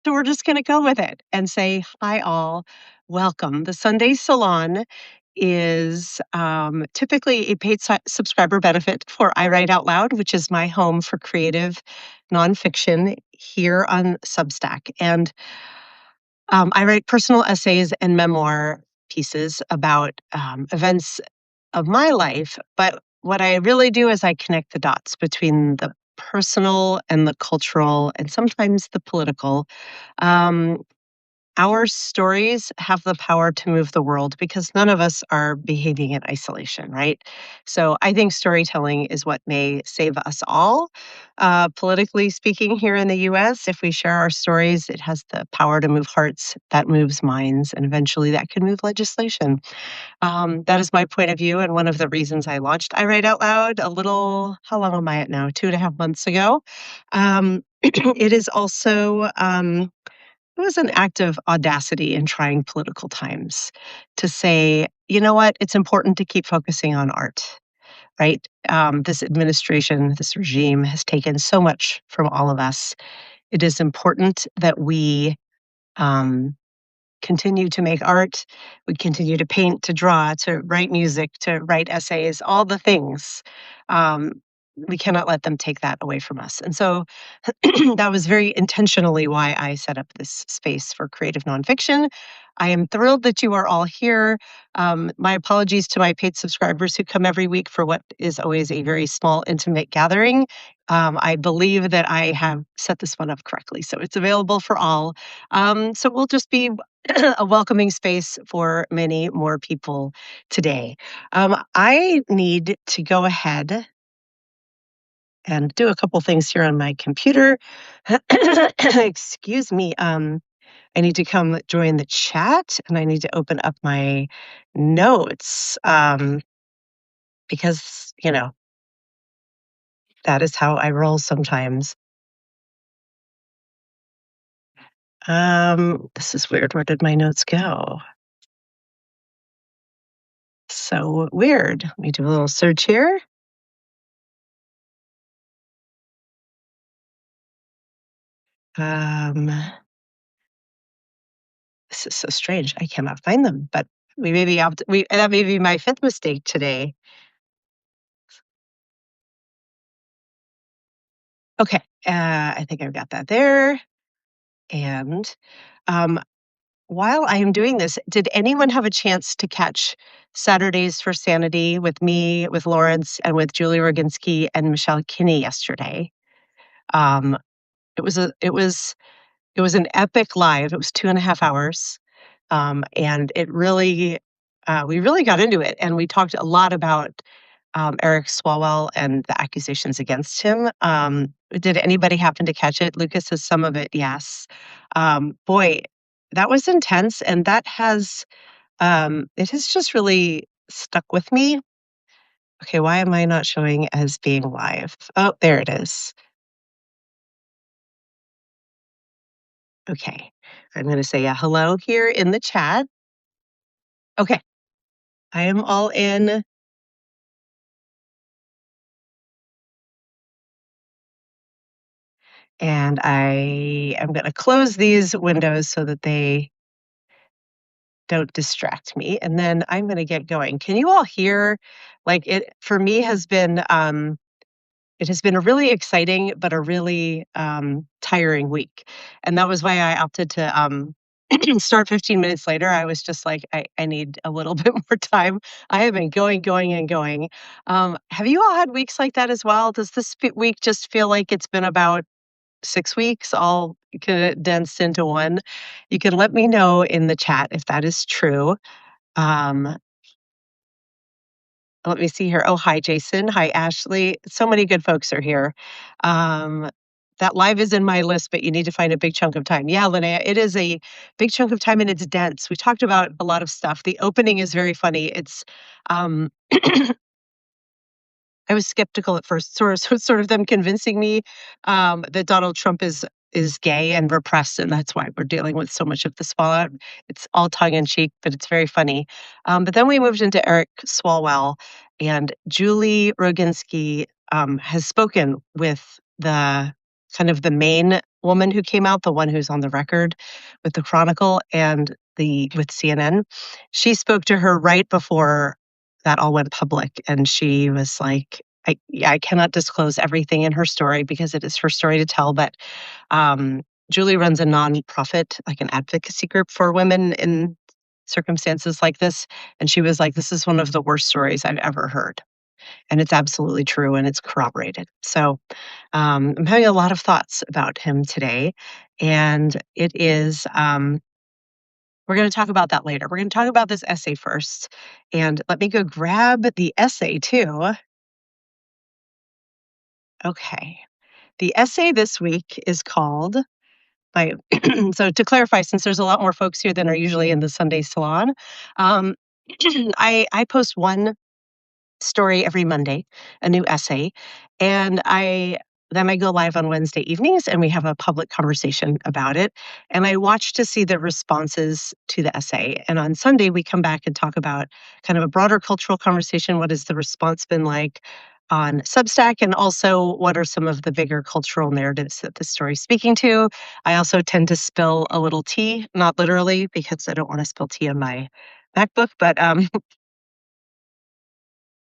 So we're just going to go with it and say, hi, all. Welcome. The Sunday Salon is typically a paid subscriber benefit for I Write Out Loud, which is my home for creative nonfiction here on Substack. And I write personal essays and memoir pieces about events of my life. But what I really do is I connect the dots between the personal and the cultural and sometimes the political. Um, our stories have the power to move the world because none of us are behaving in isolation, right? So I think storytelling is what may save us all. Politically speaking, here in the US, if we share our stories, it has the power to move hearts, that moves minds, and eventually that can move legislation. That is my point of view, and one of the reasons I launched I Write Out Loud a little, how long am I at now? 2.5 months ago. It is also, it was an act of audacity in trying political times to say, you know what, it's important to keep focusing on art, right? This administration, this regime has taken so much from all of us. It is important that we um, continue to make art, we continue to paint, to draw, to write music, to write essays, all the things. Um, we cannot let them take that away from us. And so that was very intentionally why I set up this space for creative nonfiction. I am thrilled that you are all here. My apologies to my paid subscribers who come every week for what is always a very small, intimate gathering. I believe that I have set this one up correctly, so it's available for all. So we'll just be a welcoming space for many more people today. I need to go ahead and do a couple things here on my computer. Excuse me. I need to come join the chat and I need to open up my notes because, that is how I roll sometimes. This is weird. Where did my notes go? So weird. Let me do a little search here. Um, this is so strange. I cannot find them, but we may be that may be my fifth mistake today. Okay, I think I've got that there. And um, while I am doing this, did anyone have a chance to catch Saturdays for Sanity with me, with Lawrence, and with Julie Roginski and Michelle Kinney yesterday? Um, it was an epic live. It was 2.5 hours, and it really we really got into it, and we talked a lot about Eric Swalwell and the accusations against him. Did anybody happen to catch it? Lucas says some of it, yes. Boy, that was intense, and it has just really stuck with me. Okay, why am I not showing as being live? Oh, there it is. Okay, I'm going to say a hello here in the chat. Okay, I am all in. And I am going to close these windows so that they don't distract me. And then I'm going to get going. Can you all hear? Like it for me has been it has been a really exciting but a really tiring week. And that was why I opted to start 15 minutes later. I was just like, I need a little bit more time. I have been going, going, and going. Have you all had weeks like that as well? Does this week just feel like it's been about 6 weeks all condensed into one? You can let me know in the chat if that is true. Um, Let me see here. Oh, hi, Jason. Hi, Ashley. So many good folks are here. Um, that live is in my list, but you need to find a big chunk of time. Yeah, Linnea, it is a big chunk of time and it's dense. We talked about a lot of stuff. The opening is very funny. It's um, I was skeptical at first, sort of them convincing me that Donald Trump is gay and repressed, and that's why we're dealing with so much of this fallout. It's all tongue in cheek, but it's very funny. But then we moved into Eric Swalwell, and Julie Roginski has spoken with the kind of the main woman who came out, the one who's on the record with the Chronicle and the with CNN, she spoke to her right before that all went public, and she was like, yeah, I cannot disclose everything in her story because it is her story to tell, but um, Julie runs a nonprofit, like an advocacy group for women in circumstances like this, and she was like, "This is one of the worst stories I've ever heard." And it's absolutely true, and it's corroborated. So, I'm having a lot of thoughts about him today, and it is, we're gonna talk about that later. We're gonna talk about this essay first, and let me go grab the essay too. Okay. The essay this week is called by so to clarify, since there's a lot more folks here than are usually in the Sunday Salon, um, I post one story every Monday, a new essay, and I go live on Wednesday evenings and we have a public conversation about it. And I watch to see the responses to the essay. And on Sunday we come back and talk about kind of a broader cultural conversation. What has the response been like on Substack? And also what are some of the bigger cultural narratives that the story's speaking to? I also tend to spill a little tea, not literally because I don't want to spill tea on my MacBook, but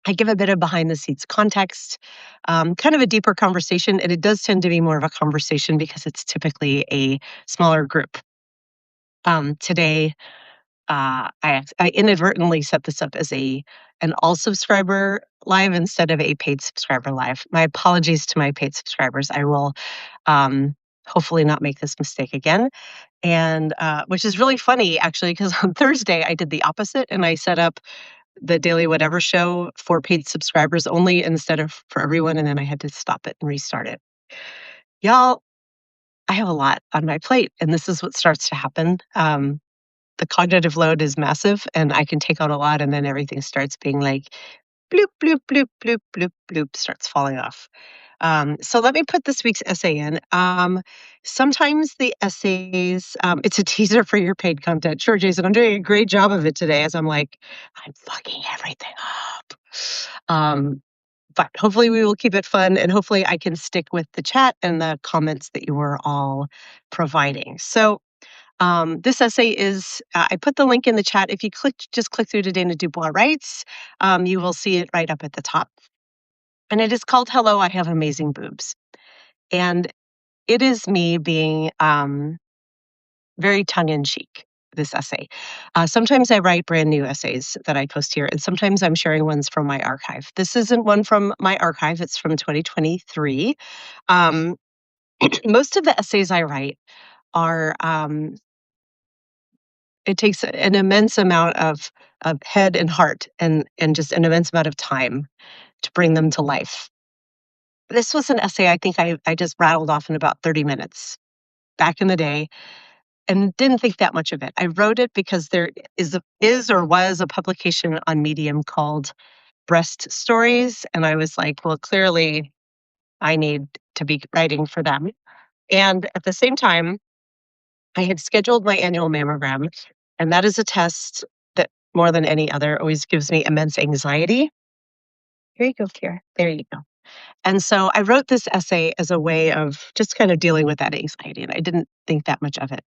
I give a bit of behind the scenes context, kind of a deeper conversation, and it does tend to be more of a conversation because it's typically a smaller group. Today, I inadvertently set this up as an all subscriber live instead of a paid subscriber live. My apologies to my paid subscribers. I will hopefully not make this mistake again. And which is really funny actually, because on Thursday I did the opposite and I set up the Daily Whatever show for paid subscribers only instead of for everyone, and then I had to stop it and restart it. Y'all, I have a lot on my plate, and this is what starts to happen. The cognitive load is massive, and I can take on a lot, and then everything starts being like bloop, bloop, bloop, bloop, bloop, bloop, starts falling off. So let me put this week's essay in. Sometimes the essays, it's a teaser for your paid content. Sure, Jason, I'm doing a great job of it today as I'm like, I'm fucking everything up. Um, but hopefully we will keep it fun and hopefully I can stick with the chat and the comments that you were all providing. So this essay is, I put the link in the chat. If you just click through to Dana Dubois Writes, you will see it right up at the top. And it is called Hello, I Have Amazing Boobs. And it is me being very tongue in cheek, this essay. Sometimes I write brand new essays that I post here, and sometimes I'm sharing ones from my archive. This isn't one from my archive, it's from 2023. Um, most of the essays I write are, it takes an immense amount of head and heart and just an immense amount of time to bring them to life. This was an essay I think I just rattled off in about 30 minutes back in the day and didn't think that much of it. I wrote it because there is or was a publication on Medium called Breast Stories, and I was like, well, clearly I need to be writing for them. And at the same time, I had scheduled my annual mammogram, and that is a test that more than any other always gives me immense anxiety. Here you go, Kira. There you go. And so I wrote this essay as a way of just kind of dealing with that anxiety, and I didn't think that much of it.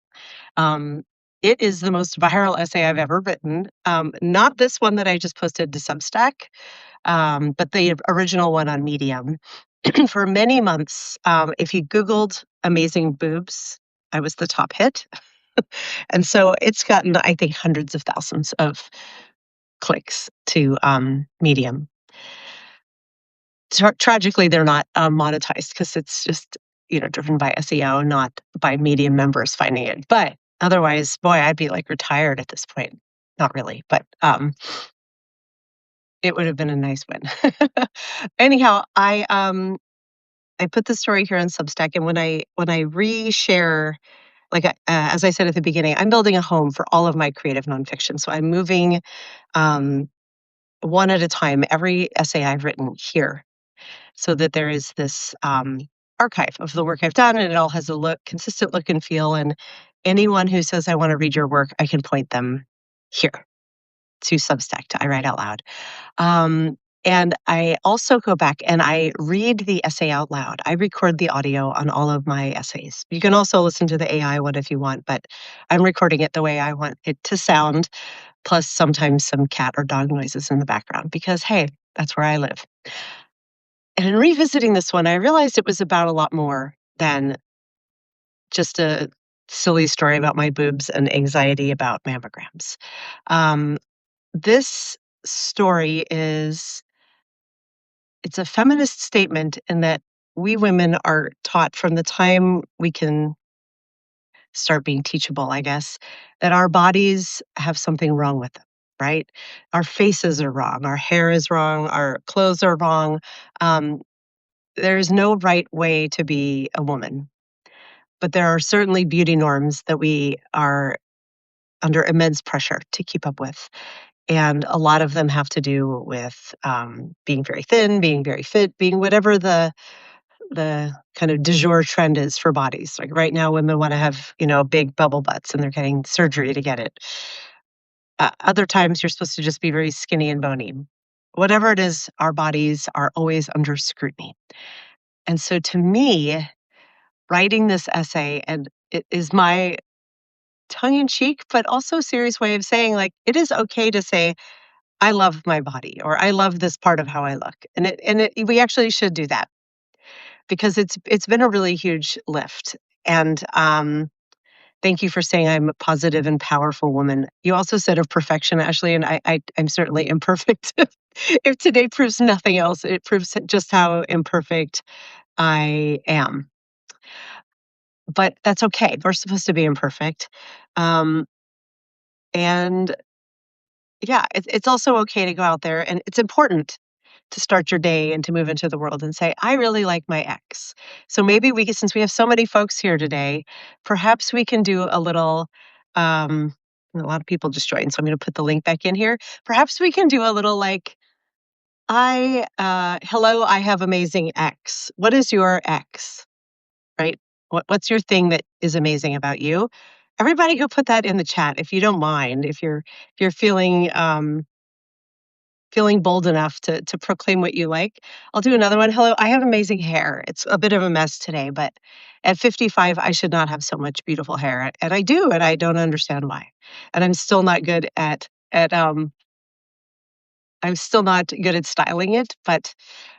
Um, it is the most viral essay I've ever written. Not this one that I just posted to Substack, but the original one on Medium. For many months, if you Googled amazing boobs, I was the top hit. And so it's gotten, I think, hundreds of thousands of clicks to Medium. Tragically, they're not monetized because it's just driven by SEO, not by Medium members finding it. But otherwise, boy, I'd be like retired at this point. Not really, but it would have been a nice win. Anyhow, I put the story here on Substack, and when I reshare, like as I said at the beginning, I'm building a home for all of my creative nonfiction. So I'm moving one at a time every essay I've written here, so that there is this archive of the work I've done, and it all has a consistent look and feel. And anyone who says I want to read your work, I can point them here to Substack to I Write Out Loud. And I also go back and I read the essay out loud. I record the audio on all of my essays. You can also listen to the AI one if you want, but I'm recording it the way I want it to sound, plus sometimes some cat or dog noises in the background because, hey, that's where I live. And in revisiting this one, I realized it was about a lot more than just a silly story about my boobs and anxiety about mammograms. Um, this story is it's a feminist statement in that we women are taught from the time we can start being teachable, I guess, that our bodies have something wrong with them, right? Our faces are wrong, our hair is wrong, our clothes are wrong. Um, there is no right way to be a woman, but there are certainly beauty norms that we are under immense pressure to keep up with. And a lot of them have to do with being very thin, being very fit, being whatever the kind of du jour trend is for bodies. Like right now, women want to have, big bubble butts and they're getting surgery to get it. Other times, you're supposed to just be very skinny and bony. Whatever it is, our bodies are always under scrutiny. And so to me, writing this essay, and it is my tongue in cheek, but also serious way of saying, like, it is okay to say, I love my body or I love this part of how I look. We actually should do that because it's been a really huge lift. And thank you for saying I'm a positive and powerful woman. You also said of perfection, Ashley, and I'm certainly imperfect. If today proves nothing else, it proves just how imperfect I am. But that's okay. We're supposed to be imperfect. Um, and yeah, it's also okay to go out there, and it's important to start your day and to move into the world and say, I really like my ex. So maybe since we have so many folks here today, perhaps we can do a little, a lot of people just joined, so I'm going to put the link back in here. Perhaps we can do a little like, hello, I have amazing X. What is your X? Right? What's your thing that is amazing about you? Everybody go put that in the chat if you don't mind. If you're feeling bold enough to proclaim what you like. I'll do another one. Hello, I have amazing hair. It's a bit of a mess today, but at 55, I should not have so much beautiful hair, and I do, and I don't understand why. And I'm still not good at styling it, but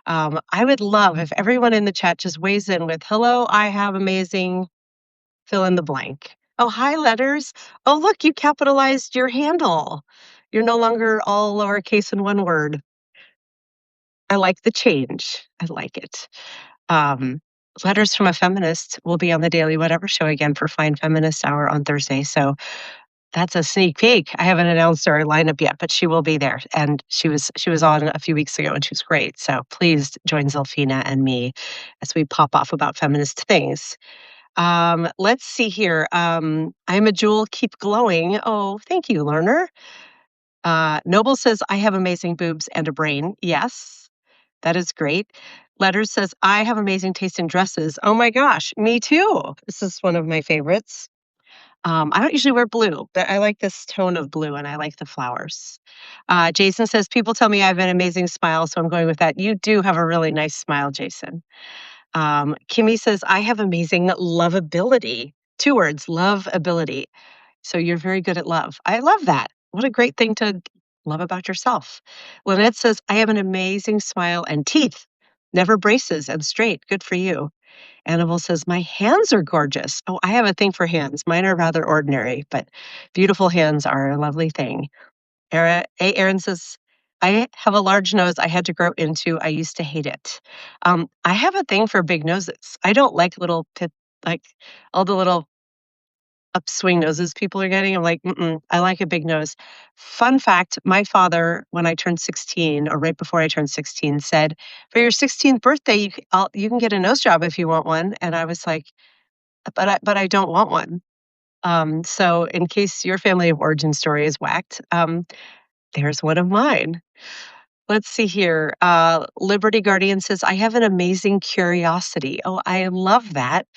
I would love if everyone in the chat just weighs in with, "Hello, I have amazing fill in the blank." Oh, hi, letters. Oh, look, you capitalized your handle. You're no longer all lowercase in one word. I like the change. I like it. Um, Letters from a Feminist will be on the Daily Whatever show again for Fine Feminist Hour on Thursday. So that's a sneak peek. I haven't announced our lineup yet, but she will be there. And she was on a few weeks ago and she was great. So please join Zelfina and me as we pop off about feminist things. Let's see here. I'm a jewel, keep glowing. Oh, thank you, learner. Noble says, I have amazing boobs and a brain. Yes. That is great. Letters says, I have amazing taste in dresses. Oh my gosh, me too. This is one of my favorites. I don't usually wear blue, but I like this tone of blue and I like the flowers. Jason says, people tell me I have an amazing smile, so I'm going with that. You do have a really nice smile, Jason. Kimmy says, I have amazing lovability. 2 words, love ability. So you're very good at love. I love that. What a great thing to love about yourself. Lynette says, I have an amazing smile and teeth, never braces and straight. Good for you. Annabelle says, my hands are gorgeous. Oh, I have a thing for hands. Mine are rather ordinary, but beautiful hands are a lovely thing. Aaron says, I have a large nose I had to grow into. I used to hate it. I have a thing for big noses. I don't like like all the little upswing noses people are getting. I'm like, I like a big nose. Fun fact, my father, when I turned 16 or right before I turned 16, said, for your 16th birthday, you can get a nose job if you want one. And I was like, but I don't want one. So in case your family of origin story is whacked, there's one of mine. Let's see here. Liberty Guardian says, I have an amazing curiosity. Oh, I love that.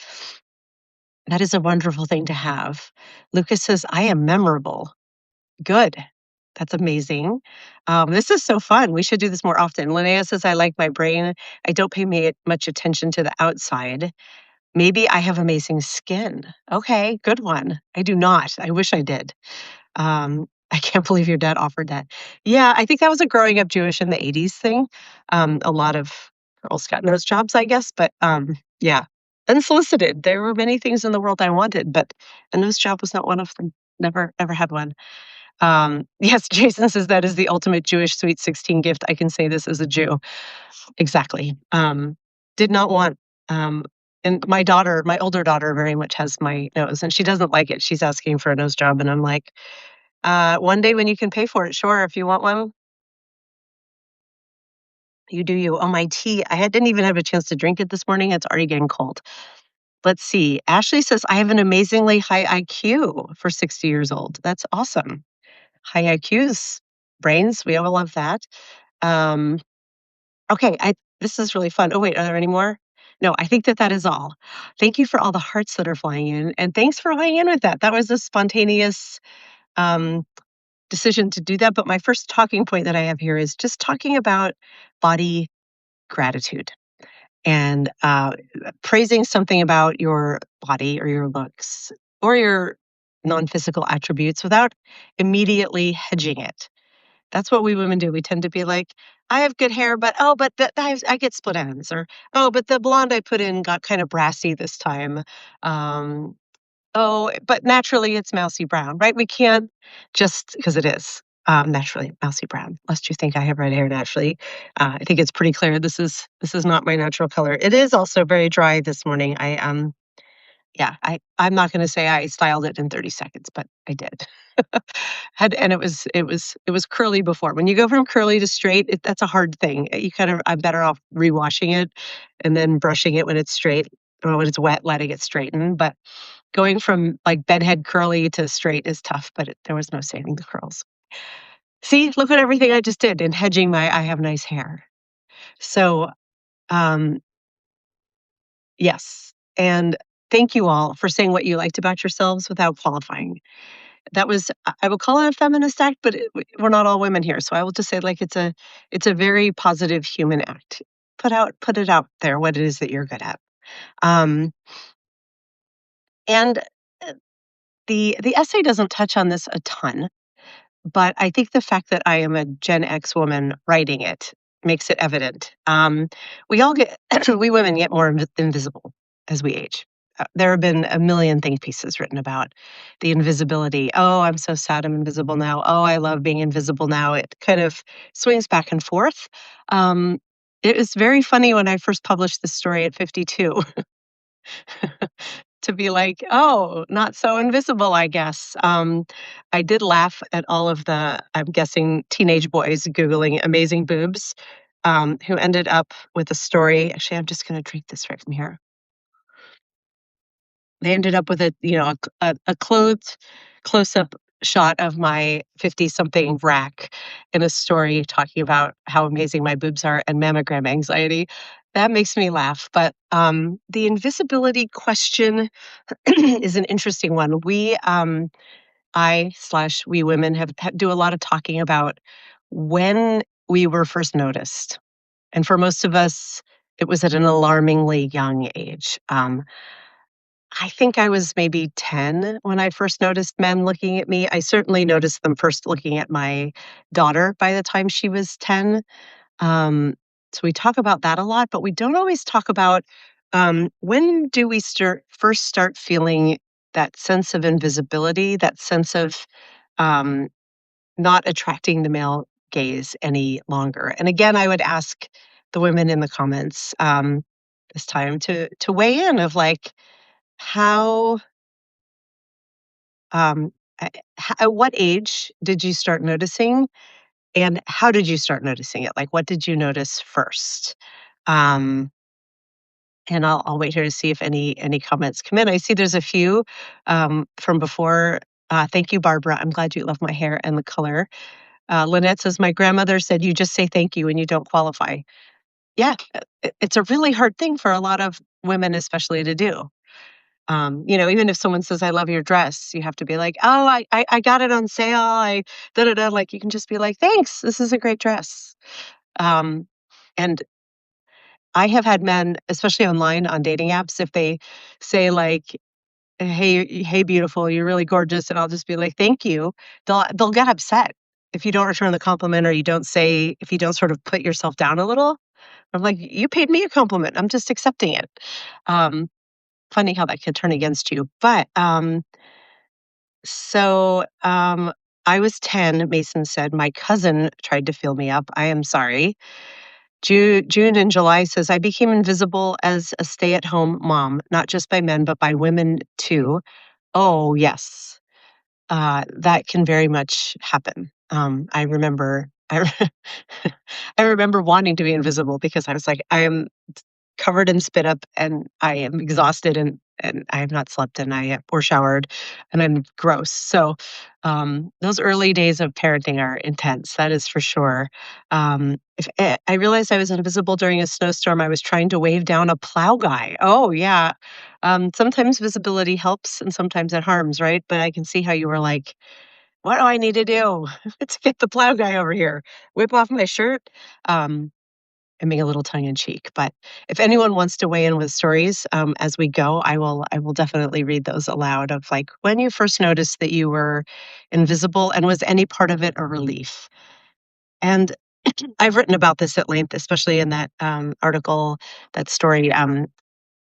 That is a wonderful thing to have. Lucas says, I am memorable. Good. That's amazing. This is so fun. We should do this more often. Linnea says, I like my brain. I don't pay much attention to the outside. Maybe I have amazing skin. Okay, good one. I do not. I wish I did. I can't believe your dad offered that. Yeah, I think that was a growing up Jewish in the 80s thing. A lot of girls got nose jobs, I guess, but yeah, unsolicited. There were many things in the world I wanted, but a nose job was not one of them. Never had one. Yes, Jason says that is the ultimate Jewish Sweet 16 gift. I can say this as a Jew. Exactly. Did not want, um, and my older daughter very much has my nose and she doesn't like it. She's asking for a nose job. And I'm like, one day when you can pay for it, sure. If you want one, you do you. Oh, my tea. Didn't even have a chance to drink it this morning. It's already getting cold. Let's see. Ashley says, I have an amazingly high IQ for 60 years old. That's awesome. High IQs, brains. We all love that. Um, okay. This is really fun. Oh, wait. Are there any more? No, I think that is all. Thank you for all the hearts that are flying in. And thanks for weighing in with that. That was a spontaneous um, decision to do that. But my first talking point that I have here is just talking about body gratitude and praising something about your body or your looks or your non physical attributes without immediately hedging it. That's what we women do. We tend to be like, I have good hair, but I get split ends, or oh, but the blonde I put in got kind of brassy this time. Um, Oh, but naturally it's mousy brown, right? We can't just because it is naturally mousy brown. Lest you think I have red hair naturally, I think it's pretty clear this is not my natural color. It is also very dry this morning. I'm not going to say I styled it in 30 seconds, but I did. And it was curly before. When you go from curly to straight, that's a hard thing. I'm better off rewashing it and then brushing it when it's straight. Or when it's wet, letting it straighten. But going from like bedhead curly to straight is tough, but there was no saving the curls. See, look at everything I just did in hedging I have nice hair. So, um, yes. And thank you all for saying what you liked about yourselves without qualifying. I will call it a feminist act, but we're not all women here. So I will just say like it's a very positive human act. Put it out there, what it is that you're good at. Um, and the essay doesn't touch on this a ton. But I think the fact that I am a Gen X woman writing it makes it evident. We women get more invisible as we age. There have been a million think pieces written about the invisibility. Oh, I'm so sad I'm invisible now. Oh, I love being invisible now. It kind of swings back and forth. Um, it was very funny when I first published this story at 52. To be like, "Oh, not so invisible, I guess." I did laugh at all of I'm guessing, teenage boys Googling amazing boobs, who ended up with a story. Actually, I'm just gonna drink this right from here. They ended up with a clothed close-up shot of my 50-something rack in a story talking about how amazing my boobs are and mammogram anxiety. That makes me laugh, but, the invisibility question is an interesting one. We women do a lot of talking about when we were first noticed, and for most of us, it was at an alarmingly young age. I think I was maybe 10 when I first noticed men looking at me. I certainly noticed them first looking at my daughter by the time she was 10. So we talk about that a lot, but we don't always talk about when do we first start feeling that sense of invisibility, that sense of um, not attracting the male gaze any longer. And again, I would ask the women in the comments this time to weigh in of like how um, at what age did you start noticing and how did you start noticing it? Like, what did you notice first? Um, and I'll wait here to see if any comments come in. I see there's a few from before. Thank you, Barbara. I'm glad you love my hair and the color. Lynette says, my grandmother said you just say thank you when you don't qualify. Yeah, it's a really hard thing for a lot of women, especially to do. Even if someone says, "I love your dress," you have to be like, "Oh, I got it on sale. I da da da." Like you can just be like, "Thanks, this is a great dress." Um, and I have had men, especially online on dating apps, if they say like, "Hey, beautiful, you're really gorgeous," and I'll just be like, "Thank you." They'll get upset if you don't return the compliment or if you don't sort of put yourself down a little. I'm like, "You paid me a compliment. I'm just accepting it." Um, Funny how that could turn against you. So, I was 10, Mason said. My cousin tried to fill me up. I am sorry. June and July says, I became invisible as a stay at home mom, not just by men, but by women too. Oh, yes. That can very much happen. I remember wanting to be invisible because I was like, I am covered in spit up and I am exhausted and I have not slept and or showered and I'm gross. So those early days of parenting are intense. That is for sure. I realized I was invisible during a snowstorm. I was trying to wave down a plow guy. Oh yeah. Sometimes visibility helps and sometimes it harms, right? But I can see how you were like, what do I need to do to get the plow guy over here? Whip off my shirt? Um, I'm being a little tongue in cheek, but if anyone wants to weigh in with stories as we go, I will definitely read those aloud of like when you first noticed that you were invisible and was any part of it a relief. And I've written about this at length, especially in that article, that story.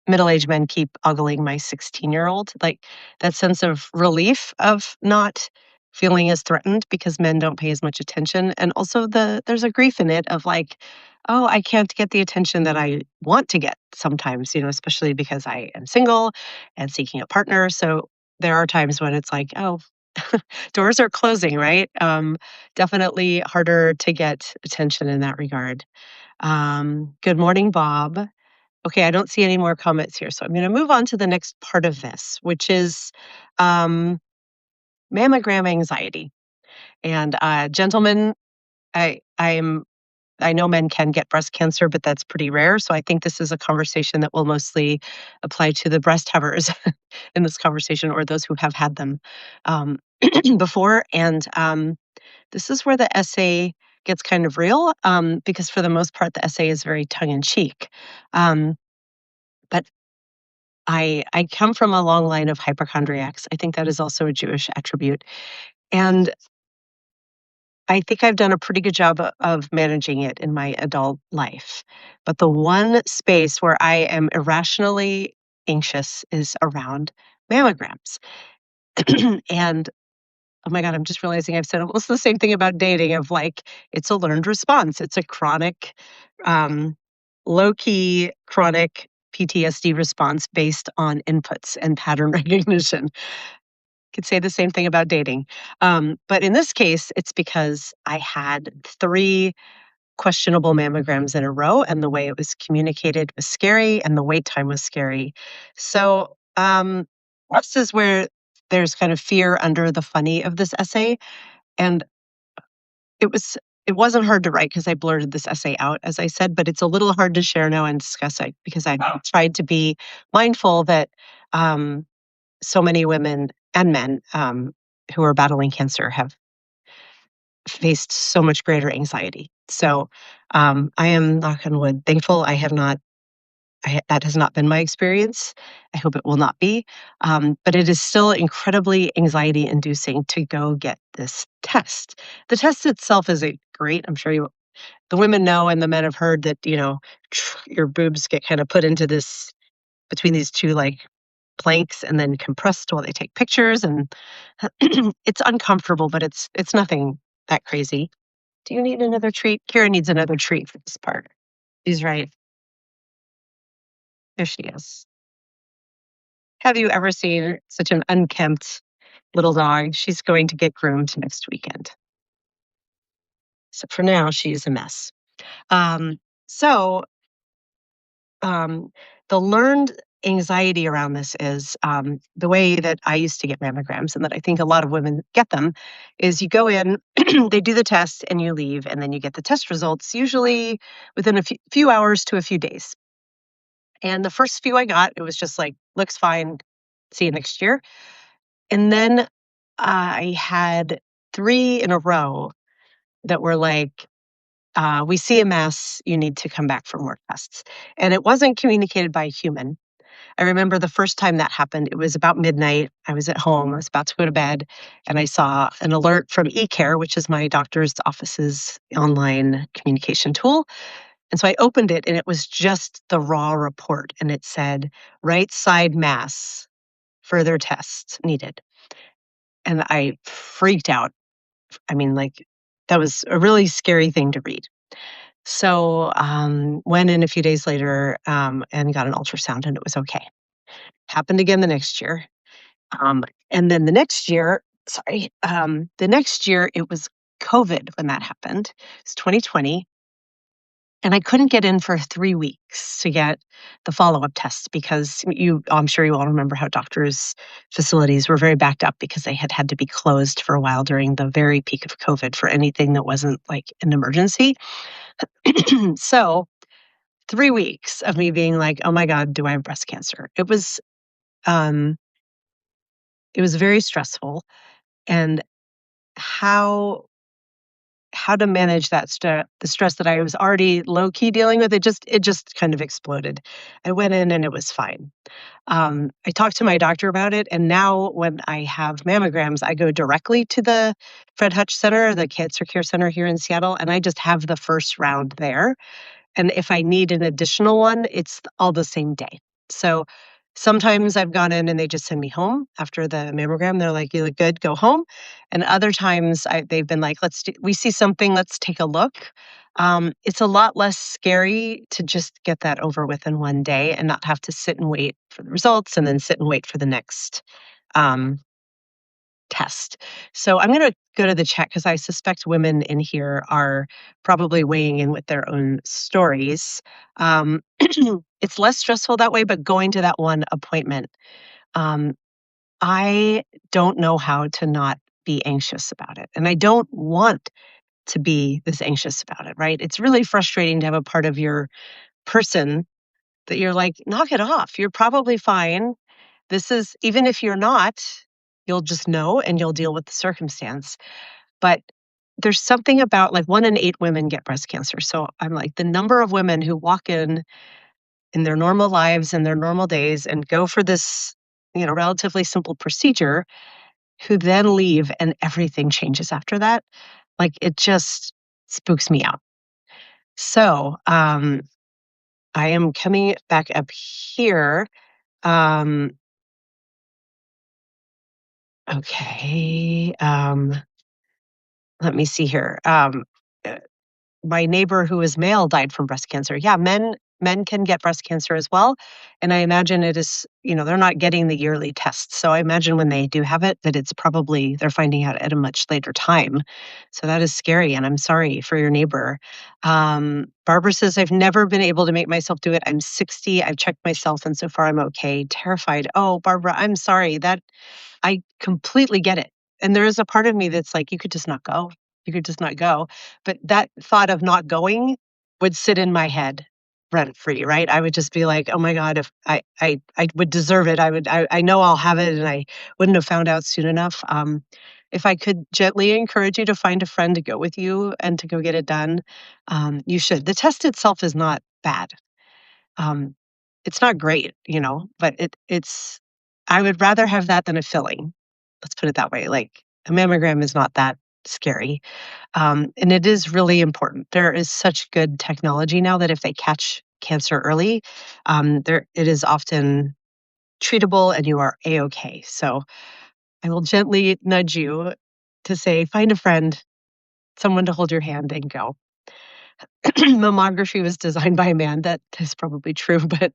Middle-aged men keep ogling my 16-year-old. Like, that sense of relief of not feeling as threatened because men don't pay as much attention, and also there's a grief in it of like, "Oh, I can't get the attention that I want to get sometimes," especially because I am single and seeking a partner, so there are times when it's like, "Oh, doors are closing," right? Definitely harder to get attention in that regard. Good morning, Bob. Okay, I don't see any more comments here, so I'm gonna move on to the next part of this, which is, um, mammogram anxiety. And, gentlemen, I'm I know men can get breast cancer, but that's pretty rare, so I think this is a conversation that will mostly apply to the breast havers in this conversation or those who have had them, um, before, and, this is where the essay gets kind of real, because for the most part, the essay is very tongue in cheek. Um, but I come from a long line of hypochondriacs. I think that is also a Jewish attribute, and I think I've done a pretty good job of managing it in my adult life. But the one space where I am irrationally anxious is around mammograms. And oh my god, I'm just realizing I've said almost the same thing about dating of like it's a learned response. It's a chronic, um, low key chronic PTSD response based on inputs and pattern recognition. Could say the same thing about dating. But in this case, it's because I had 3 questionable mammograms in a row, and the way it was communicated was scary, and the wait time was scary. So, this is where there's kind of fear under the funny of this essay, and it was it wasn't hard to write because I blurted this essay out, as I said, but it's a little hard to share now and discuss it because I've tried to be mindful that, um, so many women and men, who are battling cancer have faced so much greater anxiety. So, I am, knock on wood, thankful I have not that has not been my experience. I hope it will not be. But it is still incredibly anxiety inducing to go get this test. The test itself is a great, I'm sure the women know and the men have heard that, your boobs get kind of put into this between these two like planks and then compressed while they take pictures and it's uncomfortable, but it's nothing that crazy. Do you need another treat? Kira needs another treat for this part. She's right. There she is. Have you ever seen such an unkempt little dog? She's going to get groomed next weekend. So for now, she's a mess. Um, so um, the learned anxiety around this is the way that I used to get mammograms, and that I think a lot of women get them, is you go in, they do the test, and you leave, and then you get the test results, usually within a few hours to a few days. And the first few I got, it was just like, looks fine, See you next year. And then I had 3 in a row that were like, we see a mass, you need to come back for more tests. And it wasn't communicated by a human. I remember the first time that happened, it was about midnight. I was at home, I was about to go to bed, and I saw an alert from eCare, which is my doctor's office's online communication tool. And so I opened it, and it was just the raw report, and it said, right side mass, further tests needed. And I freaked out. I mean, like, that was a really scary thing to read. So, went in a few days later, and got an ultrasound, and it was okay. Happened again the next year. Um, and then the next year, the next year it was COVID when that happened. It's 2020. And I couldn't get in for 3 weeks to get the follow-up tests because I'm sure you all remember how doctors' facilities were very backed up because they had to be closed for a while during the very peak of COVID for anything that wasn't like an emergency. So 3 weeks of me being like, "Oh my god, do I have breast cancer?" Um, it was very stressful, and how how to manage the stress that I was already low key dealing with, it just kind of exploded. I went in and it was fine. I talked to my doctor about it, and now when I have mammograms, I go directly to the Fred Hutch Center, the Cancer Care Center here in Seattle, and I just have the first round there. And if I need an additional one, it's all the same day. So sometimes I've gone in and they just send me home after the mammogram. They're like, "You look good, go home." And other times they've been like, we see something, let's take a look. It's a lot less scary to just get that over with in one day and not have to sit and wait for the results and then sit and wait for the next um, test. So I'm going to go to the chat because I suspect women in here are probably weighing in with their own stories. Um, it's less stressful that way, but going to that one appointment, um, I don't know how to not be anxious about it. And I don't want to be this anxious about it, right? It's really frustrating to have a part of your person that you're like, knock it off. You're probably fine. This is, even if you're not, you'll just know and you'll deal with the circumstance. But there's something about like 1 in 8 women get breast cancer. So I'm like, the number of women who walk in their normal lives and their normal days and go for this, relatively simple procedure, who then leave and everything changes after that. Like it just spooks me out. So I am coming back up here. Um, okay. Let me see here. Uh, my neighbor who is male died from breast cancer. Yeah, men can get breast cancer as well, and I imagine it is, they're not getting the yearly tests. So I imagine when they do have it, that it's probably they're finding out at a much later time. So that is scary, and I'm sorry for your neighbor. Barbara says, I've never been able to make myself do it. I'm 60. I've checked myself, and so far I'm okay. Terrified. Oh, Barbara, I'm sorry. That I completely get it. And there is a part of me that's like, you could just not go. You could just not go. But that thought of not going would sit in my head rent free, right? I would just be like, oh my God, if I would deserve it. I know I'll have it and I wouldn't have found out soon enough. If I could gently encourage you to find a friend to go with you and to go get it done, you should. The test itself is not bad. Um, it's not great, but it's I would rather have that than a filling. Let's put it that way. Like a mammogram is not that scary. And it is really important. There is such good technology now that if they catch cancer early, it is often treatable and you are a-okay. So I will gently nudge you to say, find a friend, someone to hold your hand and go. Mammography was designed by a man. That is probably true, but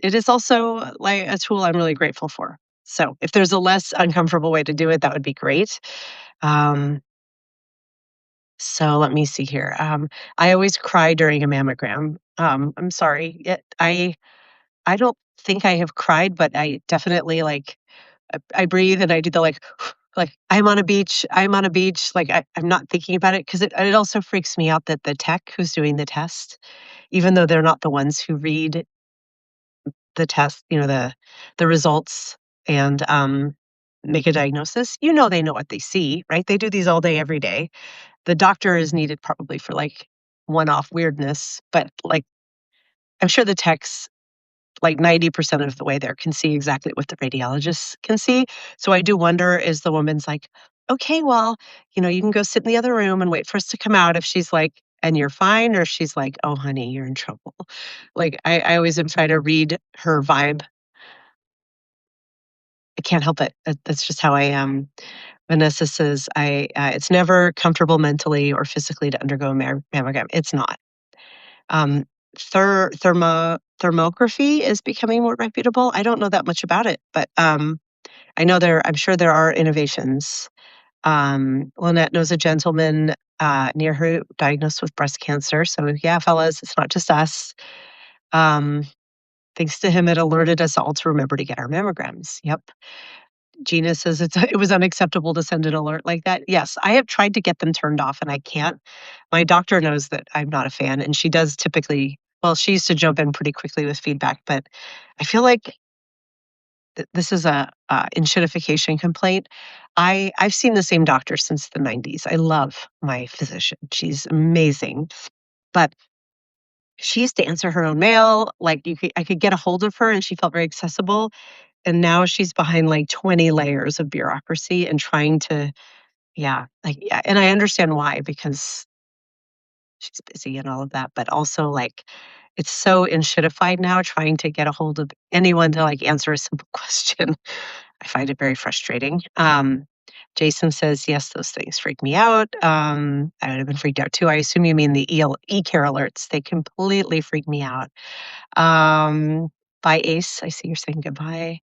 it is also like a tool I'm really grateful for. So if there's a less uncomfortable way to do it, that would be great. Um, so let me see here. I always cry during a mammogram. I'm sorry. I don't think I have cried, but I definitely like I breathe and I do the like I'm on a beach. I'm on a beach. Like I'm not thinking about it because it also freaks me out that the tech who's doing the test, even though they're not the ones who read the test, the results, and make a diagnosis. You know, they know what they see, right? They do these all day, every day. The doctor is needed probably for like one-off weirdness, but like I'm sure the techs, like 90% of the way there, can see exactly what the radiologists can see. So I do wonder, is the woman's like, okay, well, you can go sit in the other room and wait for us to come out if she's like, and you're fine, or she's like, oh, honey, you're in trouble. Like I always am trying to read her vibe. I can't help it. That's just how I am. Vanessa says, it's never comfortable mentally or physically to undergo a mammogram. It's not. Um, thermography is becoming more reputable. I don't know that much about it, but I'm sure there are innovations. Lynette knows a gentleman near her diagnosed with breast cancer. So yeah, fellas, it's not just us. Thanks to him, it alerted us all to remember to get our mammograms. Yep. Gina says it was unacceptable to send an alert like that. Yes, I have tried to get them turned off and I can't. My doctor knows that I'm not a fan, and she does typically, well, she used to jump in pretty quickly with feedback, but I feel like this is a enshittification complaint. I've seen the same doctor since the 90s. I love my physician. She's amazing. But she used to answer her own mail. Like I could get a hold of her and she felt very accessible. And now she's behind like 20 layers of bureaucracy and trying to, yeah. And I understand why, because she's busy and all of that, but also like it's so enshittified now trying to get a hold of anyone to like answer a simple question. I find it very frustrating. Jason says, yes, those things freak me out. I would have been freaked out too. I assume you mean the e-care alerts. They completely freak me out. Bye, Ace. I see you're saying goodbye.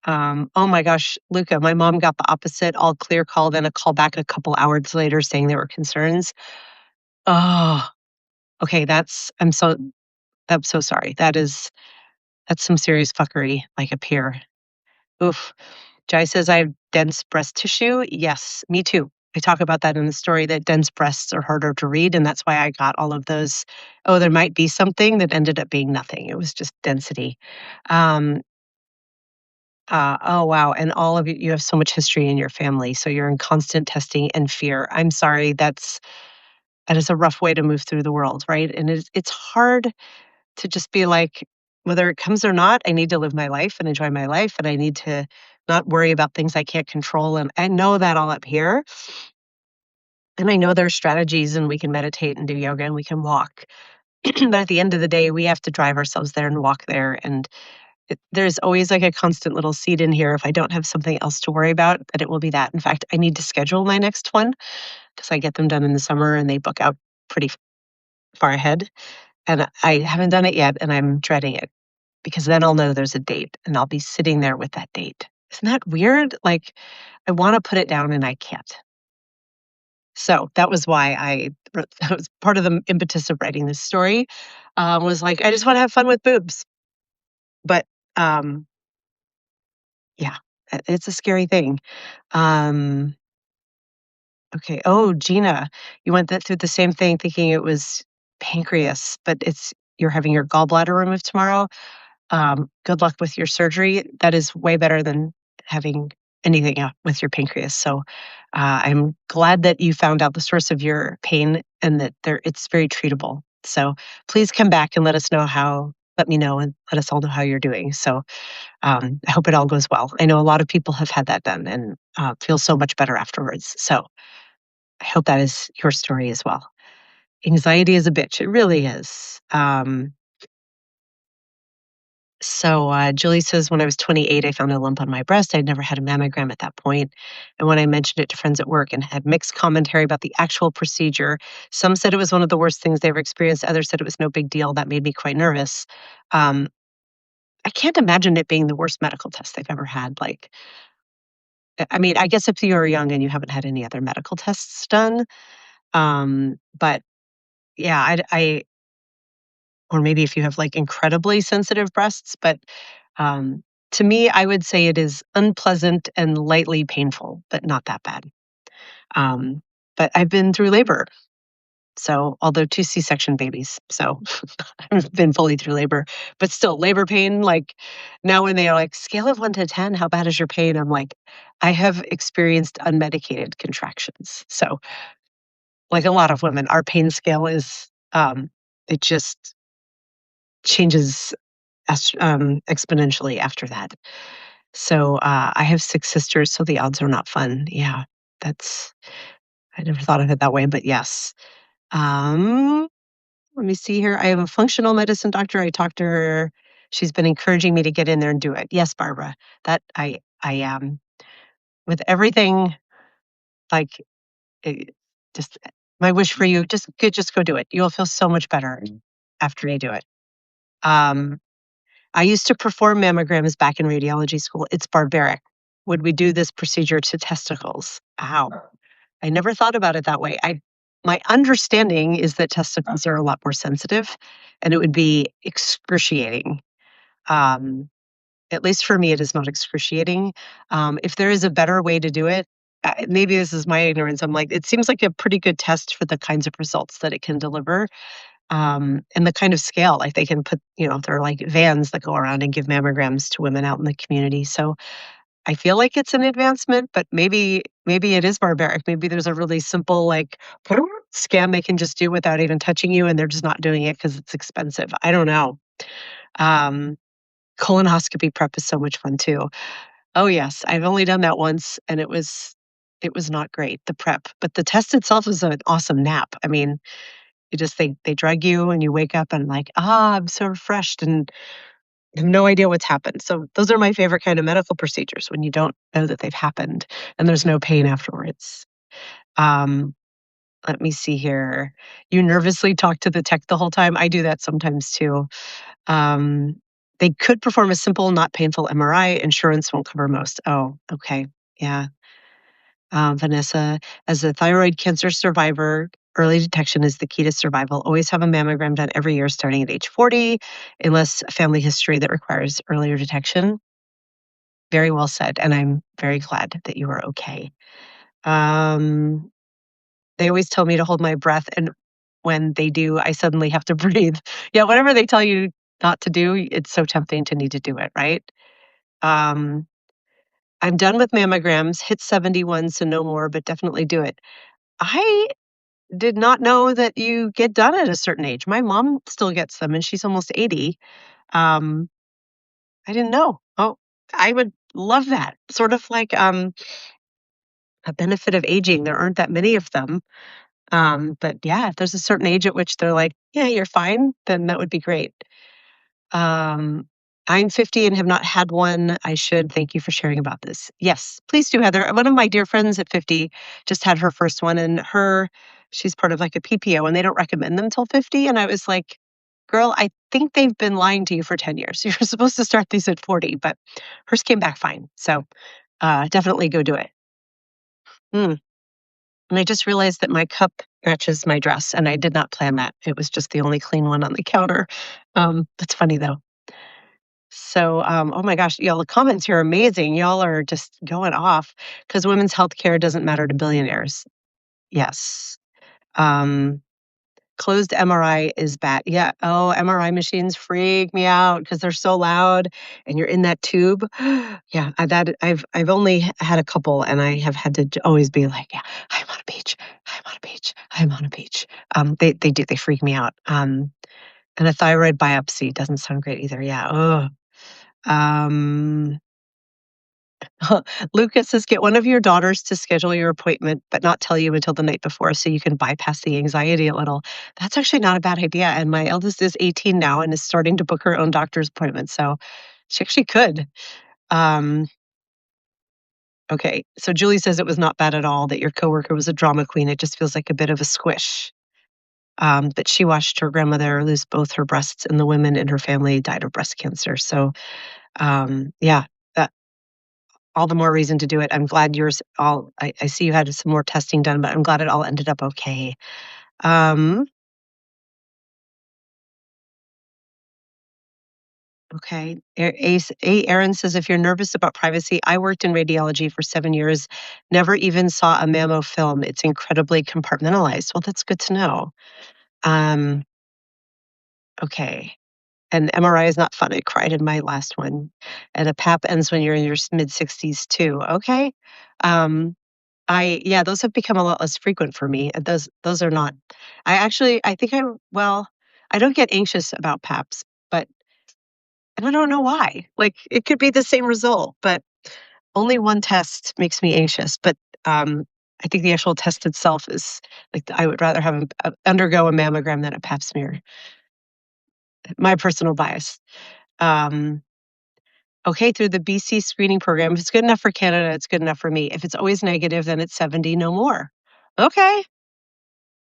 Oh my gosh, Luca, my mom got the opposite, all clear call, then a call back a couple hours later saying there were concerns. Oh, okay. I'm so sorry. That's some serious fuckery, like up here. Oof. Jai says I have dense breast tissue. Yes, me too. I talk about that in the story, that dense breasts are harder to read. And that's why I got all of those. Oh, there might be something, that ended up being nothing. It was just density. Um, oh, wow. And all of you have so much history in your family. So you're in constant testing and fear. I'm sorry. That is a rough way to move through the world, right? And it's hard to just be like, whether it comes or not, I need to live my life and enjoy my life. And I need to not worry about things I can't control. And I know that all up here. And I know there's strategies, and we can meditate and do yoga and we can walk. But at the end of the day, we have to drive ourselves there and walk there. And there's always like a constant little seed in here. If I don't have something else to worry about, that it will be that. In fact, I need to schedule my next one because I get them done in the summer and they book out pretty far ahead. And I haven't done it yet, and I'm dreading it because then I'll know there's a date and I'll be sitting there with that date. Isn't that weird? Like, I want to put it down and I can't. So that was why that was part of the impetus of writing this story, was like, I just want to have fun with boobs. But yeah, it's a scary thing. Um, okay. Oh, Gina, you went through the same thing thinking it was pancreas, but you're having your gallbladder removed tomorrow. Good luck with your surgery. That is way better than having anything with your pancreas. So I'm glad that you found out the source of your pain and that it's very treatable. So please come back and let me know and let us all know how you're doing. So I hope it all goes well. I know a lot of people have had that done and feel so much better afterwards. So I hope that is your story as well. Anxiety is a bitch. It really is. Julie says, when I was 28, I found a lump on my breast. I'd never had a mammogram at that point. And when I mentioned it to friends at work and had mixed commentary about the actual procedure, some said it was one of the worst things they ever experienced. Others said it was no big deal. That made me quite nervous. Um, I can't imagine it being the worst medical test they've ever had. Like, I mean, I guess if you're young and you haven't had any other medical tests done, but yeah, or maybe if you have like incredibly sensitive breasts, but um, to me, I would say it is unpleasant and lightly painful, but not that bad. Um, but I've been through labor. So, although 2 C-section babies, so I've been fully through labor, but still labor pain, like, now when they are like, "Scale of 1 to 10, how bad is your pain?" I'm like, "I have experienced unmedicated contractions." So, like a lot of women, our pain scale is, it just changes exponentially after that. So, I have 6 sisters, so the odds are not fun. Yeah, that's I never thought of it that way, but yes. Um Let me see here. I have a functional medicine doctor. I talked to her. She's been encouraging me to get in there and do it. Yes, Barbara. That I am with everything like eh, just my wish for you, just go do it. You'll feel so much better after you do it. Um, I used to perform mammograms back in radiology school. It's barbaric. Would we do this procedure to testicles? Ow. I never thought about it that way. I My understanding is that testicles are a lot more sensitive and it would be excruciating. Um, at least for me, it is not excruciating. If there is a better way to do it, maybe this is my ignorance. I'm like, it seems like a pretty good test for the kinds of results that it can deliver, and the kind of scale. Like they can put, there are like vans that go around and give mammograms to women out in the community. So I feel like it's an advancement, but maybe it is barbaric. Maybe there's a really simple, like, scan they can just do without even touching you, and they're just not doing it because it's expensive. I don't know. Um, Colonoscopy prep is so much fun too. Oh, yes, I've only done that once, and it was not great, the prep, but the test itself is an awesome nap. I mean, they drug you and you wake up and like, I'm so refreshed and have no idea what's happened. So those are my favorite kind of medical procedures when you don't know that they've happened and there's no pain afterwards. Um, Let me see here. You nervously talk to the tech the whole time. I do that sometimes too. Um, they could perform a simple, not painful MRI. Insurance won't cover most. Oh, okay. Yeah. Vanessa, as a thyroid cancer survivor, early detection is the key to survival. Always have a mammogram done every year starting at age 40, unless family history that requires earlier detection. Very well said, and I'm very glad that you are okay. Um, they always tell me to hold my breath, and when they do, I suddenly have to breathe. Yeah, whatever they tell you not to do, it's so tempting to need to do it, right? Um, I'm done with mammograms, hit 71, so no more, but definitely do it. I did not know that you get done at a certain age. My mom still gets them, and she's almost 80. Um, I didn't know. Oh, I would love that. Sort of like, a benefit of aging. There aren't that many of them. But yeah, if there's a certain age at which they're like, "Yeah, you're fine," then that would be great. Um, I'm 50 and have not had one. I should. Thank you for sharing about this. Yes, please do, Heather. One of my dear friends at 50 just had her first one, and she's part of like a PPO, and they don't recommend them till 50. And I was like, "Girl, I think they've been lying to you for 10 years. You're supposed to start these at 40." But hers came back fine. So definitely go do it. Mm. And I just realized that my cup matches my dress, and I did not plan that. It was just the only clean one on the counter. That's funny though. So, oh my gosh, y'all, the comments here are amazing. Y'all are just going off because women's health care doesn't matter to billionaires. Yes. Um, Closed MRI is bad. Yeah. Oh, MRI machines freak me out because they're so loud and you're in that tube. Yeah, I've only had a couple and I have had to always be like, yeah, I'm on a beach. I'm on a beach. I'm on a beach. They freak me out. And a thyroid biopsy doesn't sound great either. Yeah. Oh. Um Lucas says, get one of your daughters to schedule your appointment, but not tell you until the night before so you can bypass the anxiety a little. That's actually not a bad idea. And my eldest is 18 now and is starting to book her own doctor's appointment. So she actually could. Um, okay. So Julie says it was not bad at all that your coworker was a drama queen. It just feels like a bit of a squish. But she watched her grandmother lose both her breasts, and the women in her family died of breast cancer. So, yeah, that all the more reason to do it. I'm glad yours all I see you had some more testing done, but I'm glad it all ended up okay. Um, Okay. Aaron says, if you're nervous about privacy, I worked in radiology for 7 years, never even saw a mammo film. It's incredibly compartmentalized. Well, that's good to know. Um, okay. And MRI is not fun. I cried in my last one. And a PAP ends when you're in your mid 60s too. Okay. Um, yeah, those have become a lot less frequent for me. Those are not. I think well, I don't get anxious about PAPs, but and I don't know why. Like it could be the same result, but only one test makes me anxious. But I think the actual test itself is like I would rather have undergo a mammogram than a PAP smear. My personal bias. Um, okay, through the BC screening program, if it's good enough for Canada, it's good enough for me. If it's always negative, then it's 70, no more. Okay,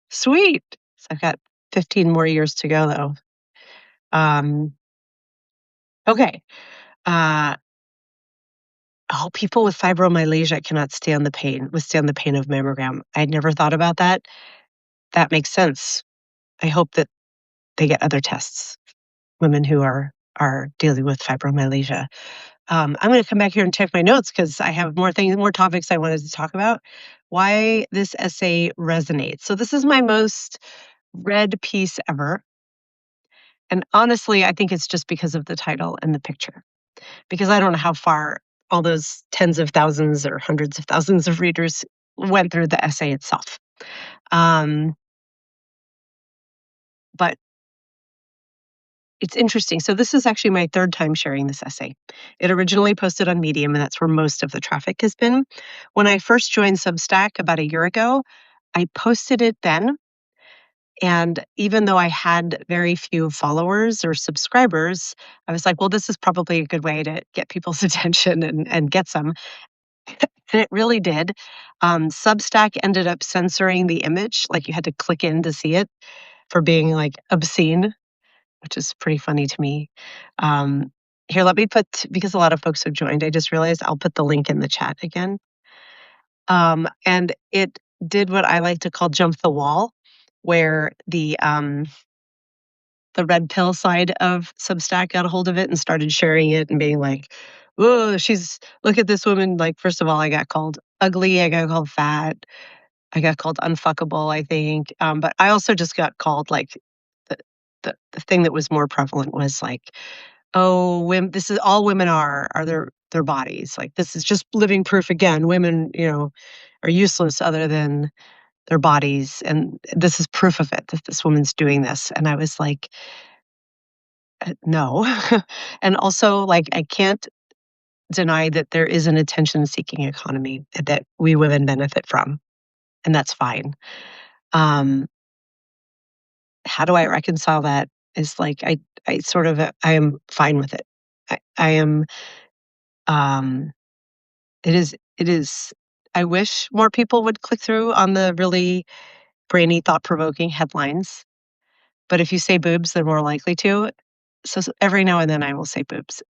sweet. So I've got 15 more years to go, though. Okay. Uh, oh, people with fibromyalgia cannot withstand the pain of mammogram. I'd never thought about that. That makes sense. I hope that they get other tests, women who are dealing with fibromyalgia. I'm going to come back here and check my notes because I have more topics I wanted to talk about. Why this essay resonates. So this is my most read piece ever. And honestly, I think it's just because of the title and the picture, because I don't know how far all those tens of thousands or hundreds of thousands of readers went through the essay itself. Um, but it's interesting. So this is actually my third time sharing this essay. It originally posted on Medium, and that's where most of the traffic has been. When I first joined Substack about a year ago, I posted it then. And even though I had very few followers or subscribers, I was like, well, this is probably a good way to get people's attention and get some. And it really did. Substack ended up censoring the image, like you had to click in to see it for being like obscene, which is pretty funny to me. Um, Here, let me because a lot of folks have joined, I just realized I'll put the link in the chat again. And it did what I like to call jump the wall, where the red pill side of Substack got a hold of it and started sharing it and being like, "Oh, look at this woman." Like, first of all, I got called ugly, I got called fat, I got called unfuckable, I think. But I also just got called like the the thing that was more prevalent was like, "Oh, this is all women are their bodies. Like this is just living proof again. Women, are useless other than their bodies, and this is proof of it that this woman's doing this." And I was like, no. And also, like, I can't deny that there is an attention-seeking economy that we women benefit from, and that's fine. Um, how do I reconcile that? Is like I sort of I am fine with it. I am. Um, it is. I wish more people would click through on the really brainy, thought-provoking headlines. But if you say boobs, they're more likely to. So every now and then, I will say boobs,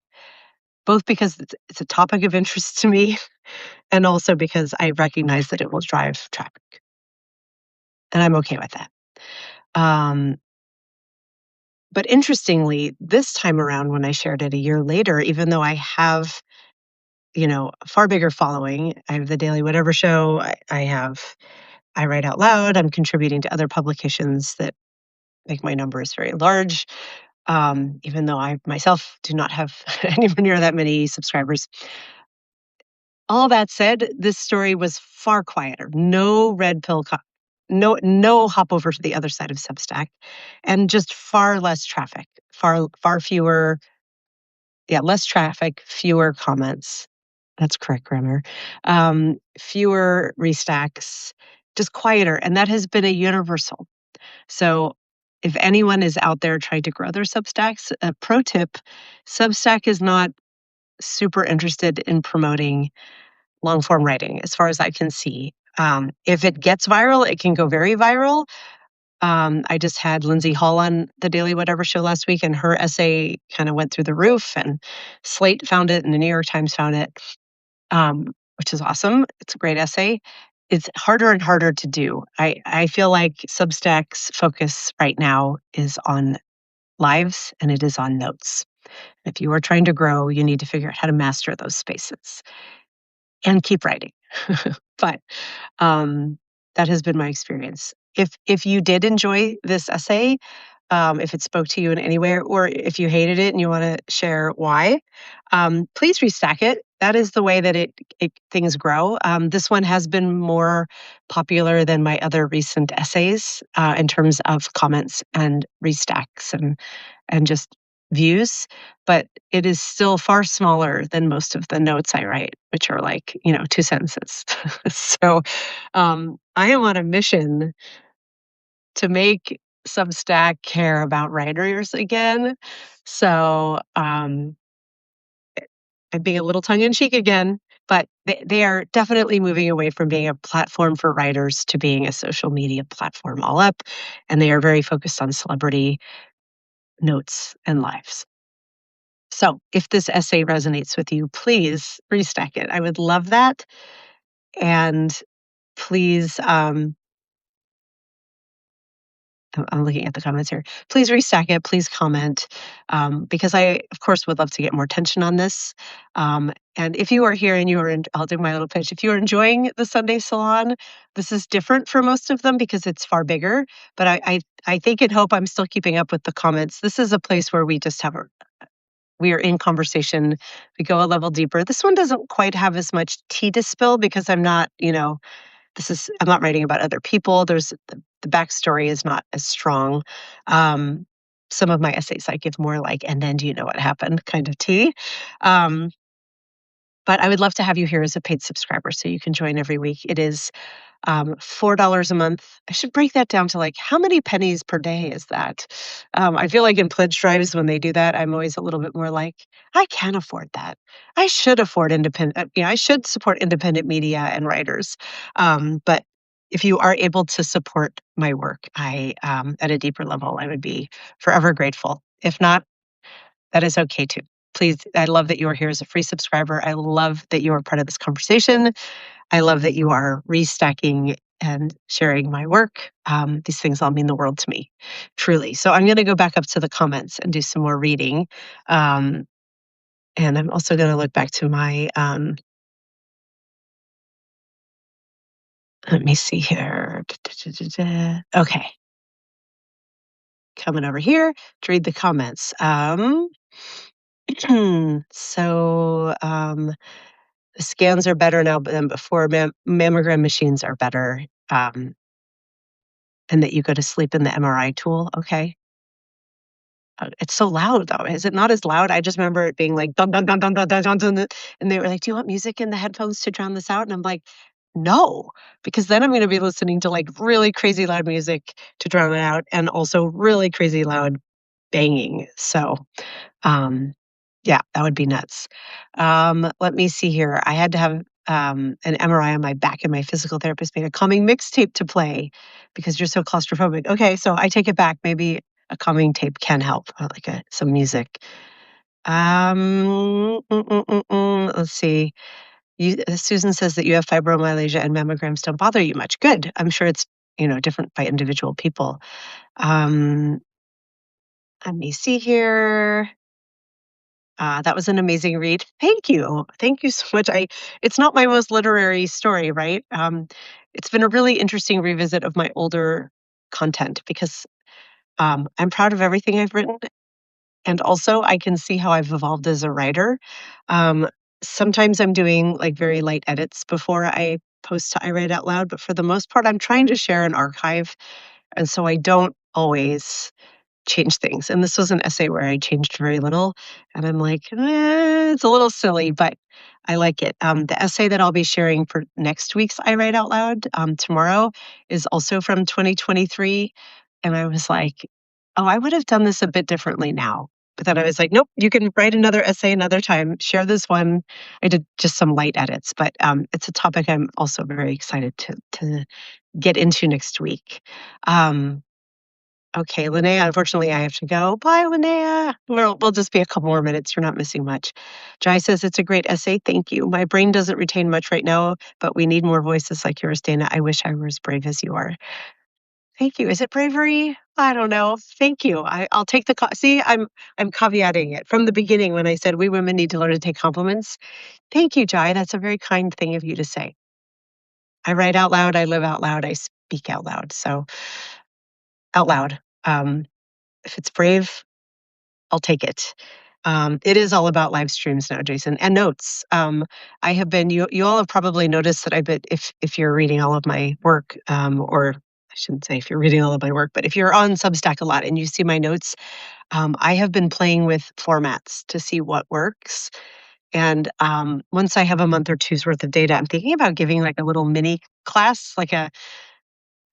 both because it's a topic of interest to me and also because I recognize that it will drive traffic, and I'm okay with that. Um, but interestingly, this time around when I shared it a year later, even though I have, a far bigger following, I have the Daily Whatever Show, I Write Out Loud, I'm contributing to other publications that make my numbers very large, even though I myself do not have anywhere near that many subscribers. All that said, this story was far quieter. No red pill, no hop over to the other side of Substack, and just far less traffic, far fewer, yeah, less traffic, fewer comments. That's correct grammar. Fewer restacks, just quieter, and that has been a universal. So, if anyone is out there trying to grow their Substacks, a pro tip: Substack is not super interested in promoting long form writing, as far as I can see. If it gets viral, it can go very viral. I just had Lindsay Hall on the Daily Whatever Show last week, and her essay kind of went through the roof, and Slate found it, and the New York Times found it, which is awesome. It's a great essay. It's harder and harder to do. I feel like Substack's focus right now is on lives and it is on notes. If you are trying to grow, you need to figure out how to master those spaces and keep writing. But that has been my experience. If you did enjoy this essay, if it spoke to you in any way, or if you hated it and you want to share why, please restack it. That is the way that it things grow. This one has been more popular than my other recent essays in terms of comments and restacks and just views, but it is still far smaller than most of the notes I write, which are like, 2 sentences. So, I am on a mission to make Substack care about writers again. So, I'm being a little tongue in cheek again, but they are definitely moving away from being a platform for writers to being a social media platform all up, and they are very focused on celebrity notes and lives. So, if this essay resonates with you, please restack it. I would love that. And please, I'm looking at the comments here. Please restack it. Please comment, because I, of course, would love to get more attention on this. And if you are here and you are, I'll do my little pitch. If you are enjoying the Sunday Salon, this is different for most of them because it's far bigger. But I think and hope I'm still keeping up with the comments. This is a place where we just have we are in conversation. We go a level deeper. This one doesn't quite have as much tea to spill because I'm not, I'm not writing about other people. There's the backstory is not as strong. Um, some of my essays I give more like, and then do you know what happened kind of tea. Um, but I would love to have you here as a paid subscriber so you can join every week. It is $4 a month. I should break that down to like how many pennies per day is that? I feel like in pledge drives when they do that, I'm always a little bit more like, I can afford that. I should afford independent. I should support independent media and writers. But if you are able to support my work, I at a deeper level, I would be forever grateful. If not, that is okay too. Please, I love that you are here as a free subscriber. I love that you are part of this conversation. I love that you are restacking and sharing my work. These things all mean the world to me, truly. So I'm going to go back up to the comments and do some more reading. And I'm also going to look back to my, let me see here. Okay. Coming over here to read the comments. So, the scans are better now than before. Mammogram machines are better. And that you go to sleep in the MRI tool. Okay. It's so loud though. Is it not as loud? I just remember it being like dun dun dun dun dun dun dun, dun, and they were like, "Do you want music in the headphones to drown this out?" And I'm like, "No, because then I'm going to be listening to like really crazy loud music to drown it out, and also really crazy loud banging." So, um, yeah, that would be nuts. Let me see here. I had to have an MRI on my back, and my physical therapist made a calming mixtape to play because you're so claustrophobic. Okay, so I take it back. Maybe a calming tape can help, like some music. Let's see. Susan says that you have fibromyalgia and mammograms don't bother you much. Good. I'm sure it's different by individual people. Um, Let me see here. That was an amazing read. Thank you. Thank you so much. It's not my most literary story, right? It's been a really interesting revisit of my older content because I'm proud of everything I've written. And also, I can see how I've evolved as a writer. Um, Sometimes I'm doing like very light edits before I post to I Write Out Loud, but for the most part, I'm trying to share an archive. And so I don't always change things. And this was an essay where I changed very little. And I'm like, it's a little silly, but I like it. The essay that I'll be sharing for next week's I Write Out Loud tomorrow is also from 2023. And I was like, oh, I would have done this a bit differently now. But then I was like, nope, you can write another essay another time. Share this one. I did just some light edits, but it's a topic I'm also very excited to get into next week. Okay, Linnea, unfortunately, I have to go. Bye, Linnea. We'll just be a couple more minutes. You're not missing much. Jai says, it's a great essay. Thank you. My brain doesn't retain much right now, but we need more voices like yours, Dana. I wish I were as brave as you are. Thank you. Is it bravery? I don't know. Thank you. I'll take the see, I'm caveating it from the beginning when I said we women need to learn to take compliments. Thank you, Jai. That's a very kind thing of you to say. I write out loud, I live out loud, I speak out loud. So out loud. If it's brave, I'll take it. It is all about live streams now, Jason, and notes. I have been you all have probably noticed that I've been if you're reading all of my work, or I shouldn't say if you're reading all of my work, but if you're on Substack a lot and you see my notes, I have been playing with formats to see what works. And once I have a month or two's worth of data, I'm thinking about giving like a little mini class, like a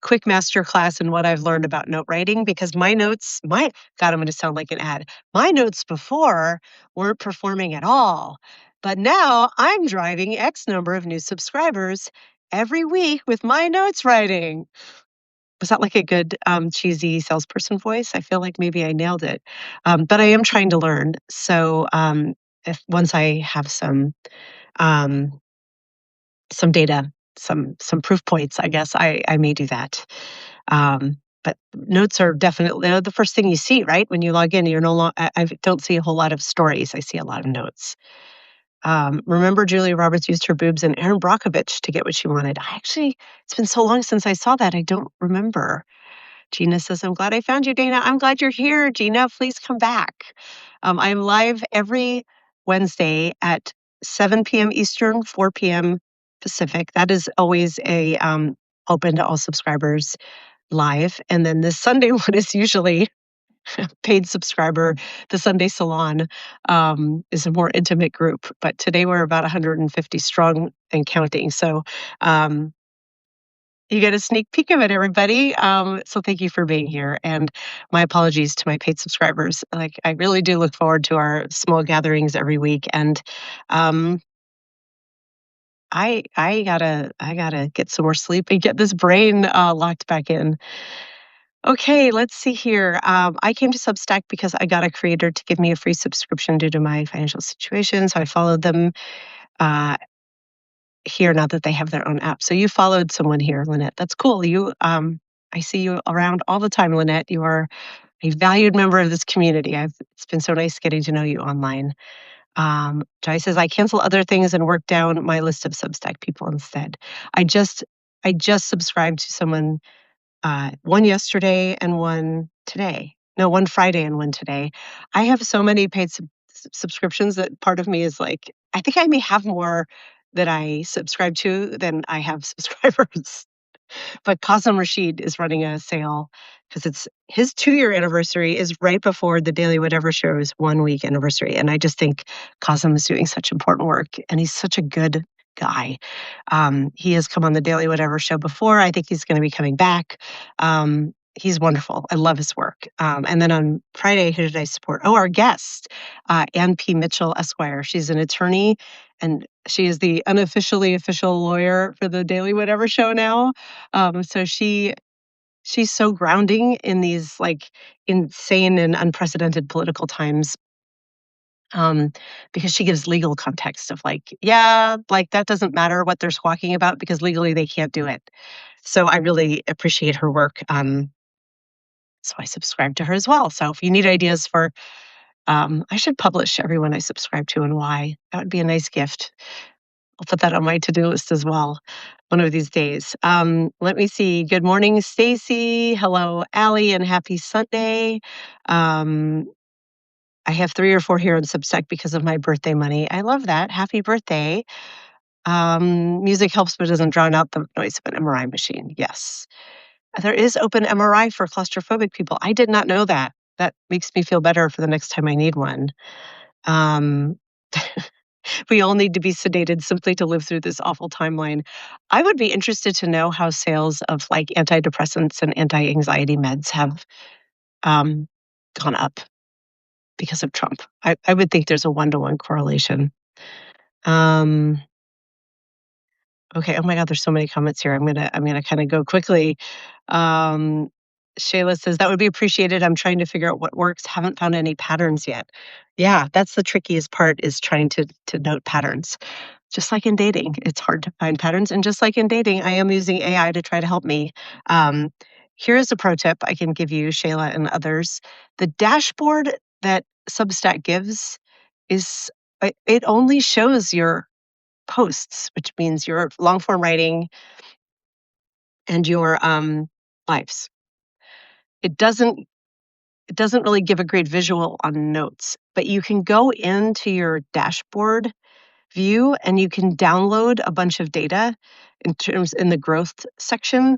quick master class in what I've learned about note writing because my notes, my God, I'm going to sound like an ad. My notes before weren't performing at all. But now I'm driving X number of new subscribers every week with my notes writing. Was that like a good cheesy salesperson voice? I feel like maybe I nailed it. But I am trying to learn. So if once I have um, some data, some proof points, I guess I may do that. But notes are definitely they're the first thing you see, right? When you log in, you're no longer. I don't see a whole lot of stories. I see a lot of notes. Remember, Julia Roberts used her boobs and Aaron Brockovich to get what she wanted. It's been so long since I saw that. I don't remember. Gina says, I'm glad I found you, Dana. I'm glad you're here, Gina. Please come back. I'm live every Wednesday at 7 p.m. Eastern, 4 p.m. Pacific. That is always a open to all subscribers live. And then this Sunday one is usually paid subscriber. The Sunday Salon is a more intimate group, but today we're about 150 strong and counting. So you get a sneak peek of it, everybody. So thank you for being here. And my apologies to my paid subscribers. Like I really do look forward to our small gatherings every week. And I gotta get some more sleep and get this brain locked back in. Okay, let's see here. I came to Substack because I got a creator to give me a free subscription due to my financial situation. So I followed them uh, here now that they have their own app. So you followed someone here, Lynette. That's cool. I see you around all the time, Lynette. You are a valued member of this community. It's been so nice getting to know you online. Jai says I cancel other things and work down my list of Substack people instead. I just I just subscribed to someone one yesterday and one today. No, one Friday and one today. I have so many paid subscriptions that part of me is like, I think I may have more that I subscribe to than I have subscribers. But Qasim Rashid is running a sale because it's his 2-year anniversary is right before the Daily Whatever Show's 1-week anniversary. And I just think Qasim is doing such important work and he's such a good guy. He has come on the Daily Whatever Show before. I think he's going to be coming back. He's wonderful. I love his work. And then on Friday, who did I support? Oh, our guest, Ann P. Mitchell Esquire. She's an attorney and she is the unofficially official lawyer for the Daily Whatever Show now. So she's so grounding in these like insane and unprecedented political times because she gives legal context of like, yeah, like that doesn't matter what they're squawking about because legally they can't do it. So I really appreciate her work. So I subscribe to her as well. So if you need ideas for, I should publish everyone I subscribe to and why. That would be a nice gift. I'll put that on my to-do list as well one of these days. Let me see. Good morning, Stacy. Hello, Allie, and happy Sunday. I have 3 or 4 here on Substack because of my birthday money. I love that. Happy birthday. Music helps but doesn't drown out the noise of an MRI machine. Yes. There is open MRI for claustrophobic people. I did not know that. That makes me feel better for the next time I need one. Um, we all need to be sedated simply to live through this awful timeline. I would be interested to know how sales of like antidepressants and anti-anxiety meds have gone up because of Trump. I would think there's a 1-to-1 correlation. Okay. Oh my God, there's so many comments here. I'm gonna kind of go quickly. Shayla says that would be appreciated. I'm trying to figure out what works. Haven't found any patterns yet. Yeah, that's the trickiest part is trying to note patterns. Just like in dating, it's hard to find patterns. And just like in dating, I am using AI to try to help me. Um, Here's a pro tip I can give you, Shayla and others. The dashboard that Substack gives is it only shows your posts, which means your long form writing and your lives. It doesn't really give a great visual on notes, but you can go into your dashboard view and you can download a bunch of data in the growth section.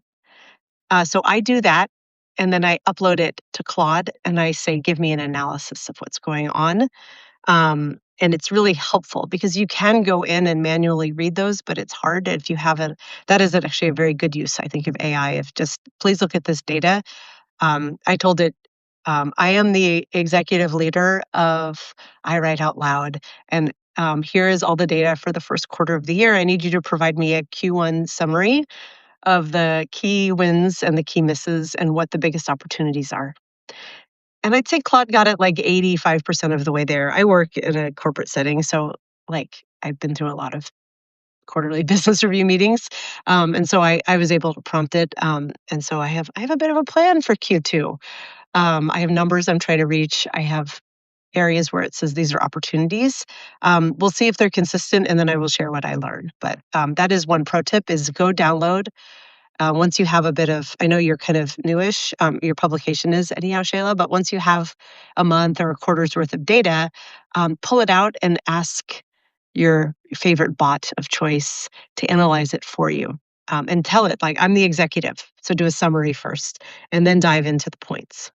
So I do that, and then I upload it to Claude, and I say, give me an analysis of what's going on. And it's really helpful because you can go in and manually read those, but it's hard if you haven't. That is actually a very good use, I think, of AI. If just please look at this data. I told it, I am the executive leader of I Write Out Loud, and here is all the data for the first quarter of the year. I need you to provide me a Q1 summary of the key wins and the key misses and what the biggest opportunities are. And I'd say Claude got it like 85% of the way there. I work in a corporate setting, so like I've been through a lot of quarterly business review meetings, and so I was able to prompt it. And so I have a bit of a plan for Q2. I have numbers I'm trying to reach. I have areas where it says these are opportunities. We'll see if they're consistent, and then I will share what I learn. But that is one pro tip: is go download. Once you have a bit of, I know you're kind of newish, your publication is anyhow, Shayla, but once you have a month or a quarter's worth of data, pull it out and ask your favorite bot of choice to analyze it for you. And tell it, like, I'm the executive, so do a summary first and then dive into the points.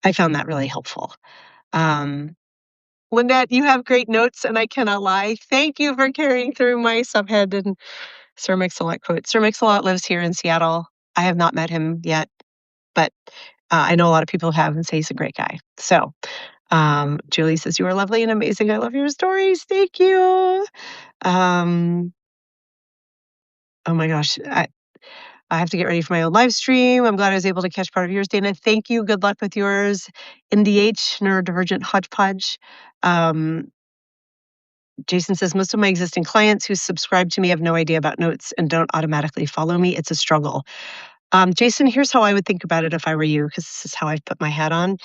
I found that really helpful. Lynette, you have great notes, and I cannot lie. Thank you for carrying through my subhead and Sir Mix-a-Lot quote. Sir Mix-a-Lot lives here in Seattle. I have not met him yet, but I know a lot of people who have and say he's a great guy. So Julie says, you are lovely and amazing. I love your stories. Thank you. Oh my gosh. I have to get ready for my own live stream. I'm glad I was able to catch part of yours, Dana. Thank you. Good luck with yours. NDH, neurodivergent hodgepodge. Jason says, most of my existing clients who subscribe to me have no idea about notes and don't automatically follow me. It's a struggle. Jason, here's how I would think about it if I were you, because this is how I've put my hat on.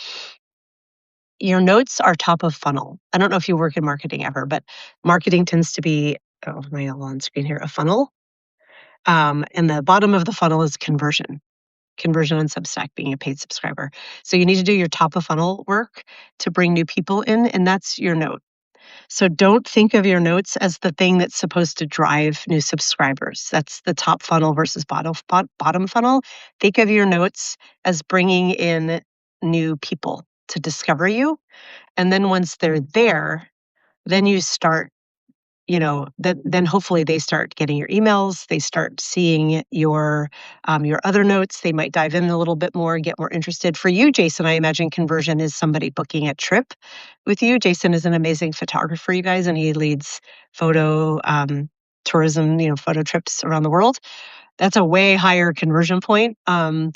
Your notes are top of funnel. I don't know if you work in marketing ever, but marketing tends to be, oh, my all on screen here, a funnel. And the bottom of the funnel is conversion on Substack, being a paid subscriber. So you need to do your top of funnel work to bring new people in, and that's your note. So don't think of your notes as the thing that's supposed to drive new subscribers. That's the top funnel versus bottom funnel. Think of your notes as bringing in new people to discover you. And then once they're there, then you start, then hopefully they start getting your emails. They start seeing your other notes. They might dive in a little bit more, get more interested. For you, Jason, I imagine conversion is somebody booking a trip with you. Jason is an amazing photographer, you guys, and he leads photo tourism, photo trips around the world. That's a way higher conversion point. I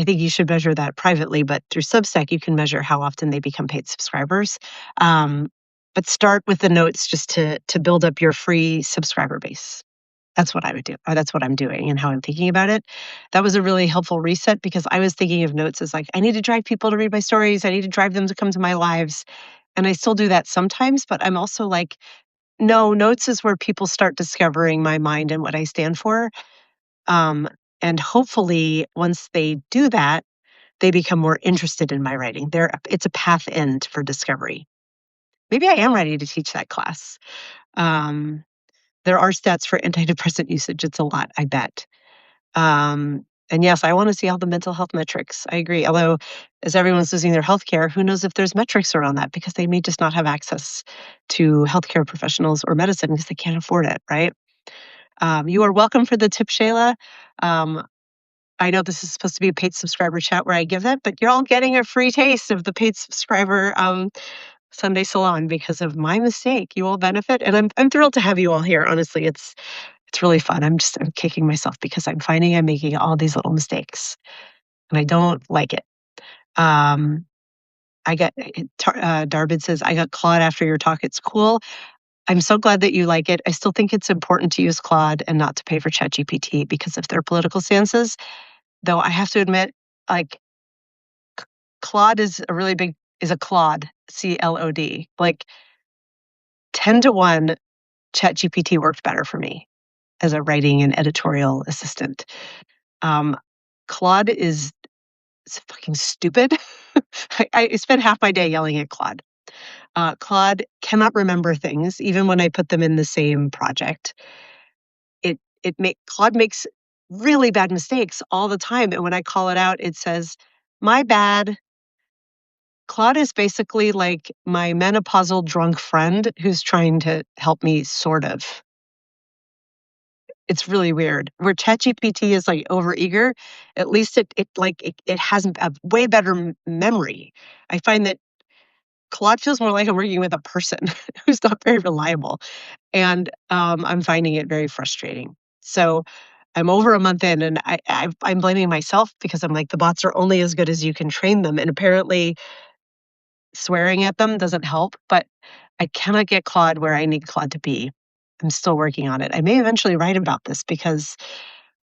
think you should measure that privately, but through Substack, you can measure how often they become paid subscribers. But start with the notes just to build up your free subscriber base. That's what I would do. Or that's what I'm doing and how I'm thinking about it. That was a really helpful reset because I was thinking of notes as like, I need to drive people to read my stories. I need to drive them to come to my lives. And I still do that sometimes, but I'm also like, no, notes is where people start discovering my mind and what I stand for. And hopefully once they do that, they become more interested in my writing. It's a path end for discovery. Maybe I am ready to teach that class. There are stats for antidepressant usage. It's a lot, I bet. And yes, I want to see all the mental health metrics. I agree. Although, as everyone's losing their healthcare, who knows if there's metrics around that because they may just not have access to healthcare professionals or medicine because they can't afford it, right? You are welcome for the tip, Shayla. I know this is supposed to be a paid subscriber chat where I give that, but you're all getting a free taste of the paid subscriber Sunday Salon because of my mistake. You all benefit, and I'm thrilled to have you all here. Honestly, it's really fun. I'm kicking myself because I'm finding I'm making all these little mistakes, and I don't like it. I got Darvin says I got Claude after your talk. It's cool. I'm so glad that you like it. I still think it's important to use Claude and not to pay for ChatGPT because of their political stances. Though I have to admit, like Claude is a Claude, CLOD. Like 10 to 1, ChatGPT worked better for me as a writing and editorial assistant. Um, Claude is fucking stupid. I spent half my day yelling at Claude. Claude cannot remember things, even when I put them in the same project. Claude makes really bad mistakes all the time, and when I call it out, it says, "My bad." Claude is basically like my menopausal drunk friend who's trying to help me, sort of. It's really weird. Where ChatGPT is, like, overeager, at least it has a way better memory. I find that Claude feels more like I'm working with a person who's not very reliable, and, I'm finding it very frustrating. So, I'm over a month in, and I'm blaming myself because I'm like, "The bots are only as good as you can train them," and apparently swearing at them doesn't help, but I cannot get Claude where I need Claude to be. I'm still working on it. I may eventually write about this because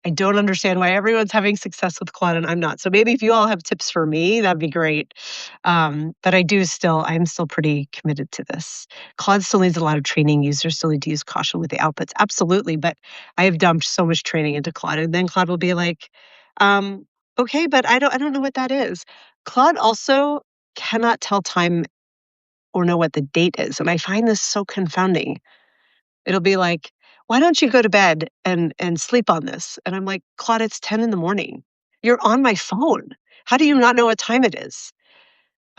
I don't understand why everyone's having success with Claude and I'm not. So maybe if you all have tips for me, that'd be great. But I'm still pretty committed to this. Claude still needs a lot of training. Users still need to use caution with the outputs. Absolutely. But I have dumped so much training into Claude. And then Claude will be like, um, okay, but I don't know what that is. Claude also cannot tell time or know what the date is. And I find this so confounding. It'll be like, "Why don't you go to bed and sleep on this?" And I'm like, "Claude, it's 10 in the morning. You're on my phone. How do you not know what time it is?"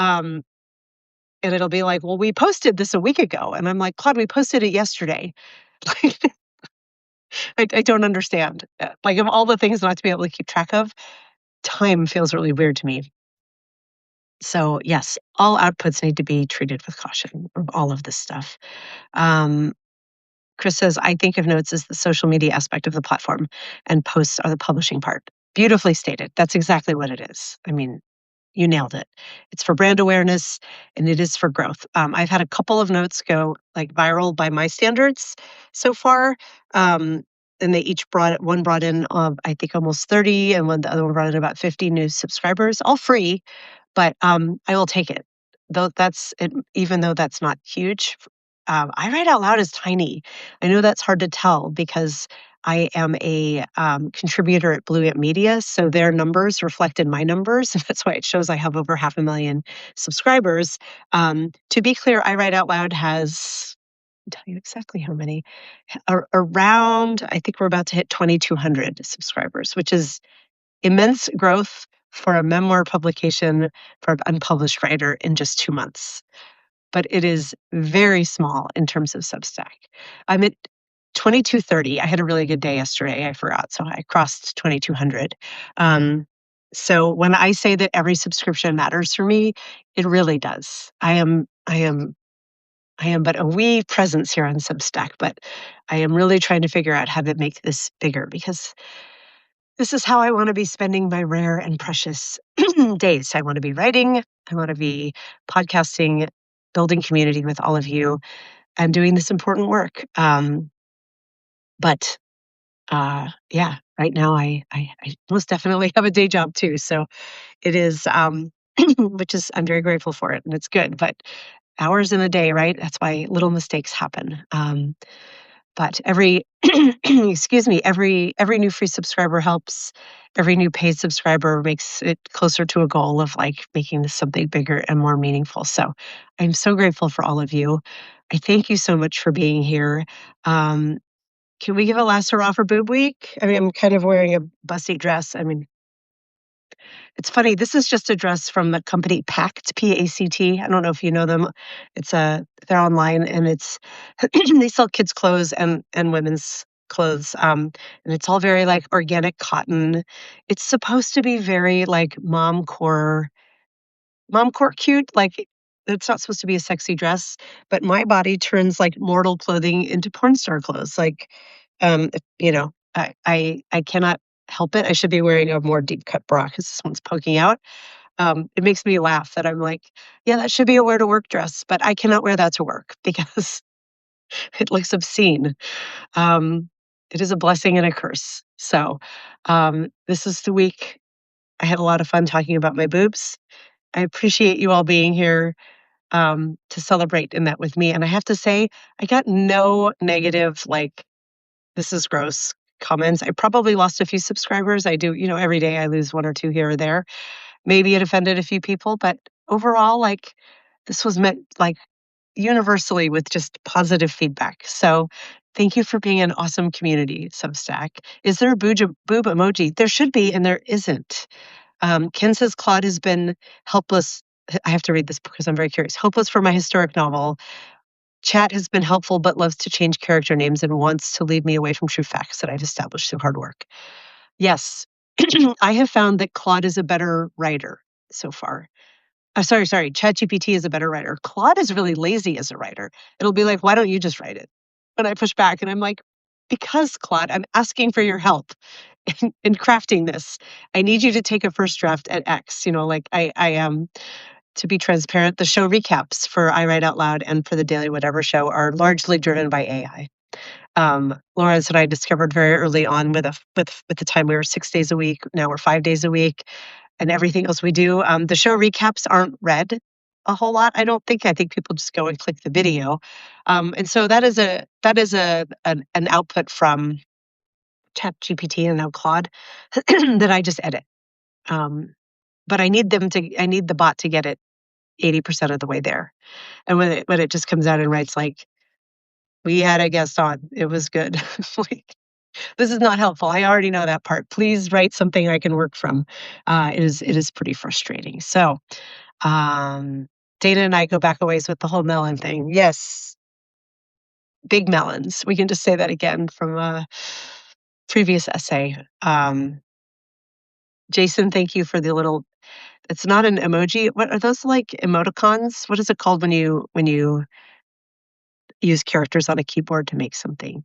Um, and it'll be like, "Well, we posted this a week ago." And I'm like, "Claude, we posted it yesterday." Like, I don't understand. Like, of all the things not to be able to keep track of, time feels really weird to me. So, yes, all outputs need to be treated with caution, all of this stuff. Um, Chris says, "I think of notes as the social media aspect of the platform, and posts are the publishing part." Beautifully stated. That's exactly what it is. I mean, you nailed it. It's for brand awareness and it is for growth. I've had a couple of notes go like viral by my standards so far. Um, and they each one brought in, I think, almost 30, and the other one brought in about 50 new subscribers, all free. But I will take it. Though that's it, even though that's not huge. I Write Out Loud is tiny. I know that's hard to tell because I am a contributor at Blue Ant Media, so their numbers reflected my numbers, and that's why it shows I have over 500,000 subscribers. To be clear, I Write Out Loud has, I'll tell you exactly how many, around, I think we're about to hit 2,200 subscribers, which is immense growth for a memoir publication for an unpublished writer in just 2 months. But it is very small in terms of Substack. I'm at 2,230. I had a really good day yesterday. I forgot, so I crossed 2,200. Um, so when I say that every subscription matters for me, it really does. I am but a wee presence here on Substack, but I am really trying to figure out how to make this bigger because this is how I want to be spending my rare and precious days. I want to be writing. I want to be podcasting, building community with all of you, and doing this important work. But yeah, right now I most definitely have a day job too. So it is, which is I'm very grateful for it, and it's good. But hours in a day, right? That's why little mistakes happen. But every excuse me, every new free subscriber helps. Every new paid subscriber makes it closer to a goal of like making this something bigger and more meaningful. So I'm so grateful for all of you. I thank you so much for being here. Um, can we give a last hurrah for Boob Week? I mean, I'm kind of wearing a bussy dress. I mean, it's funny. This is just a dress from the company Pact, Pact. I don't know if you know them. They're online and it's they sell kids clothes and women's clothes. And it's all very like organic cotton. It's supposed to be very like mom core cute. Like it's not supposed to be a sexy dress, but my body turns like mortal clothing into porn star clothes. Like I cannot help it. I should be wearing a more deep cut bra because this one's poking out. It makes me laugh that I'm like, yeah, that should be a wear to work dress, but I cannot wear that to work because It looks obscene. Um, it is a blessing and a curse. So, this is the week. I had a lot of fun talking about my boobs. I appreciate you all being here to celebrate in that with me. And I have to say, I got no negative, like, this is gross comments. I probably lost a few subscribers. I do, every day I lose one or two here or there. Maybe it offended a few people, but overall, like, this was meant like universally with just positive feedback. So thank you for being an awesome community, Substack. Is there a boob emoji? There should be, and there isn't. Ken says Claude has been helpless. I have to read this because I'm very curious. Hopeless for my historic novel. Chat has been helpful, but loves to change character names and wants to lead me away from true facts that I've established through hard work. Yes, I have found that Claude is a better writer so far. Sorry. ChatGPT is a better writer. Claude is really lazy as a writer. It'll be like, why don't you just write it? And I push back and I'm like, because Claude, I'm asking for your help in crafting this. I need you to take a first draft at X. Like I am, to be transparent, the show recaps for I Write Out Loud and for the Daily Whatever show are largely driven by AI. Lawrence and I discovered very early on with the time we were 6 days a week. Now we're 5 days a week, and everything else we do. The show recaps aren't read a whole lot. I don't think. I think people just go and click the video, and so that is an output from ChatGPT and now Claude that I just edit. But I need the bot to get it 80% of the way there, and when it just comes out and writes like, "We had a guest on. It was good." Like, this is not helpful. I already know that part. Please write something I can work from. It is pretty frustrating. So, um, Dana and I go back a ways with the whole melon thing. Yes, big melons. We can just say that again from a previous essay. Jason, thank you for the little. It's not an emoji. What are those, like, emoticons? What is it called when you use characters on a keyboard to make something?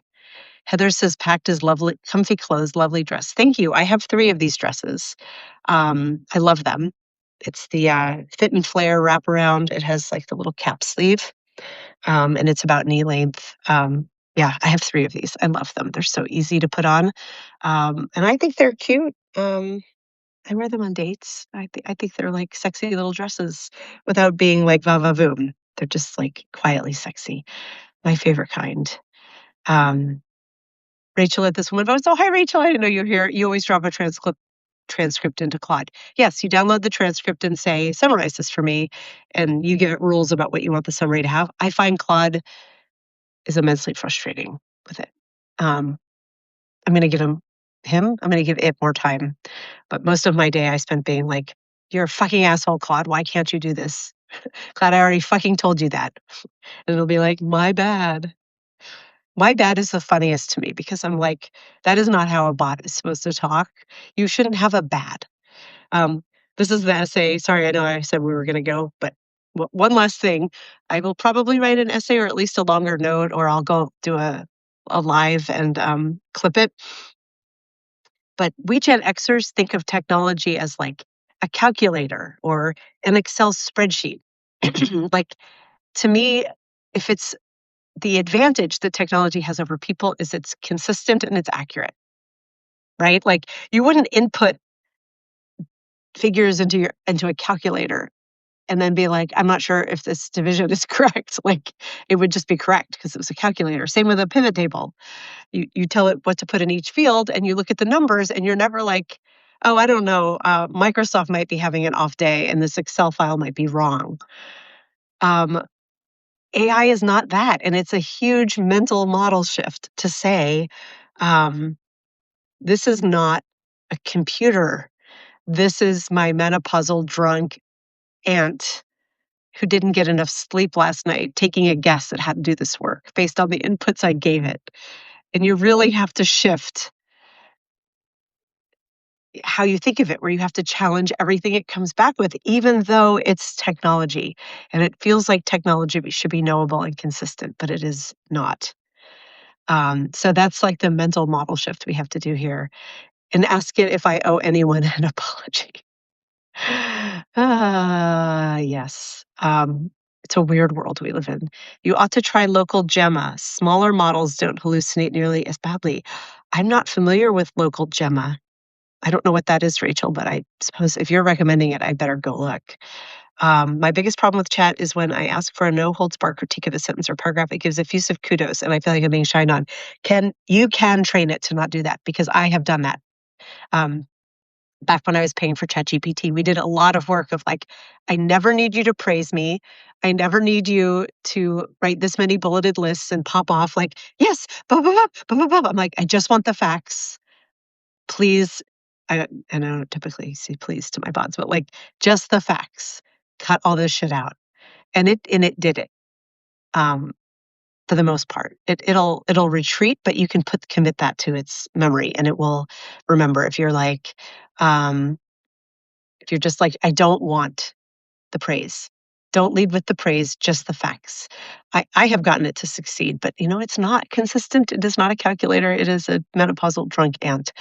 Heather says, packed is lovely, comfy clothes, lovely dress. Thank you. I have 3 of these dresses. I love them. It's the fit and flare wraparound. It has like the little cap sleeve, and it's about knee length. Yeah, I have 3 of these. I love them. They're so easy to put on, and I think they're cute. I wear them on dates. I think they're like sexy little dresses without being like va va voom. They're just like quietly sexy. My favorite kind. Um, Rachel at this one voice. Oh, hi, Rachel. I didn't know you were here. You always drop a transcript into Claude. Yes, you download the transcript and say, summarize this for me, and you give it rules about what you want the summary to have. I find Claude is immensely frustrating with it. I'm going to give I'm going to give it more time. But most of my day I spent being like, you're a fucking asshole, Claude. Why can't you do this? Claude, I already fucking told you that. And it'll be like, my bad. My bad is the funniest to me because I'm like, that is not how a bot is supposed to talk. You shouldn't have a bad. Um, this is the essay. Sorry, I know I said we were going to go, but one last thing. I will probably write an essay or at least a longer note, or I'll go do a live and clip it. But we Gen Xers think of technology as like a calculator or an Excel spreadsheet. Like, to me, if it's the advantage that technology has over people is it's consistent and it's accurate, right? Like, you wouldn't input figures into a calculator and then be like, I'm not sure if this division is correct. Like, it would just be correct because it was a calculator. Same with a pivot table. You tell it what to put in each field and you look at the numbers and you're never like, oh, I don't know, Microsoft might be having an off day and this Excel file might be wrong. AI is not that. And it's a huge mental model shift to say, this is not a computer. This is my menopausal drunk aunt who didn't get enough sleep last night taking a guess at how to do this work based on the inputs I gave it. And you really have to shift how you think of it, where you have to challenge everything it comes back with, even though it's technology. And it feels like technology should be knowable and consistent, but it is not. So that's like the mental model shift we have to do here. And ask it if I owe anyone an apology. Yes. It's a weird world we live in. You ought to try local Gemma. Smaller models don't hallucinate nearly as badly. I'm not familiar with local Gemma. I don't know what that is, Rachel, but I suppose if you're recommending it, I better go look. My biggest problem with chat is when I ask for a no holds barred critique of a sentence or paragraph, it gives effusive kudos, and I feel like I'm being shined on. You can train it to not do that because I have done that. Back when I was paying for ChatGPT, we did a lot of work of like, I never need you to praise me. I never need you to write this many bulleted lists and pop off like, yes, blah, blah, blah, blah, blah, blah. I'm like, I just want the facts. Please. I don't typically say please to my bots, but like just the facts. Cut all this shit out. And it did it. For the most part. It'll retreat, but you can commit that to its memory and it will remember. Um, if you're just like, I don't want the praise. Don't lead with the praise, just the facts. I have gotten it to succeed, but it's not consistent. It is not a calculator. It is a menopausal drunk ant.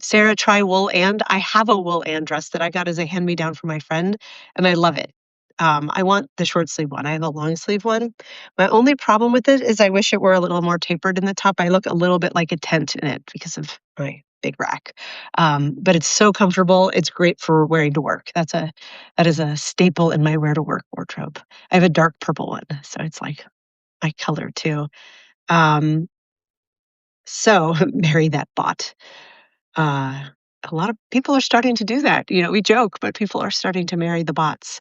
Sarah, try wool and. I have a wool and dress that I got as a hand-me-down from my friend, and I love it. I want the short sleeve one. I have a long sleeve one. My only problem with it is I wish it were a little more tapered in the top. I look a little bit like a tent in it because of my big rack. But it's so comfortable. It's great for wearing to work. That is a staple in my wear to work wardrobe. I have a dark purple one, so it's like my color too. So marry that bot. A lot of people are starting to do that. We joke, but people are starting to marry the bots.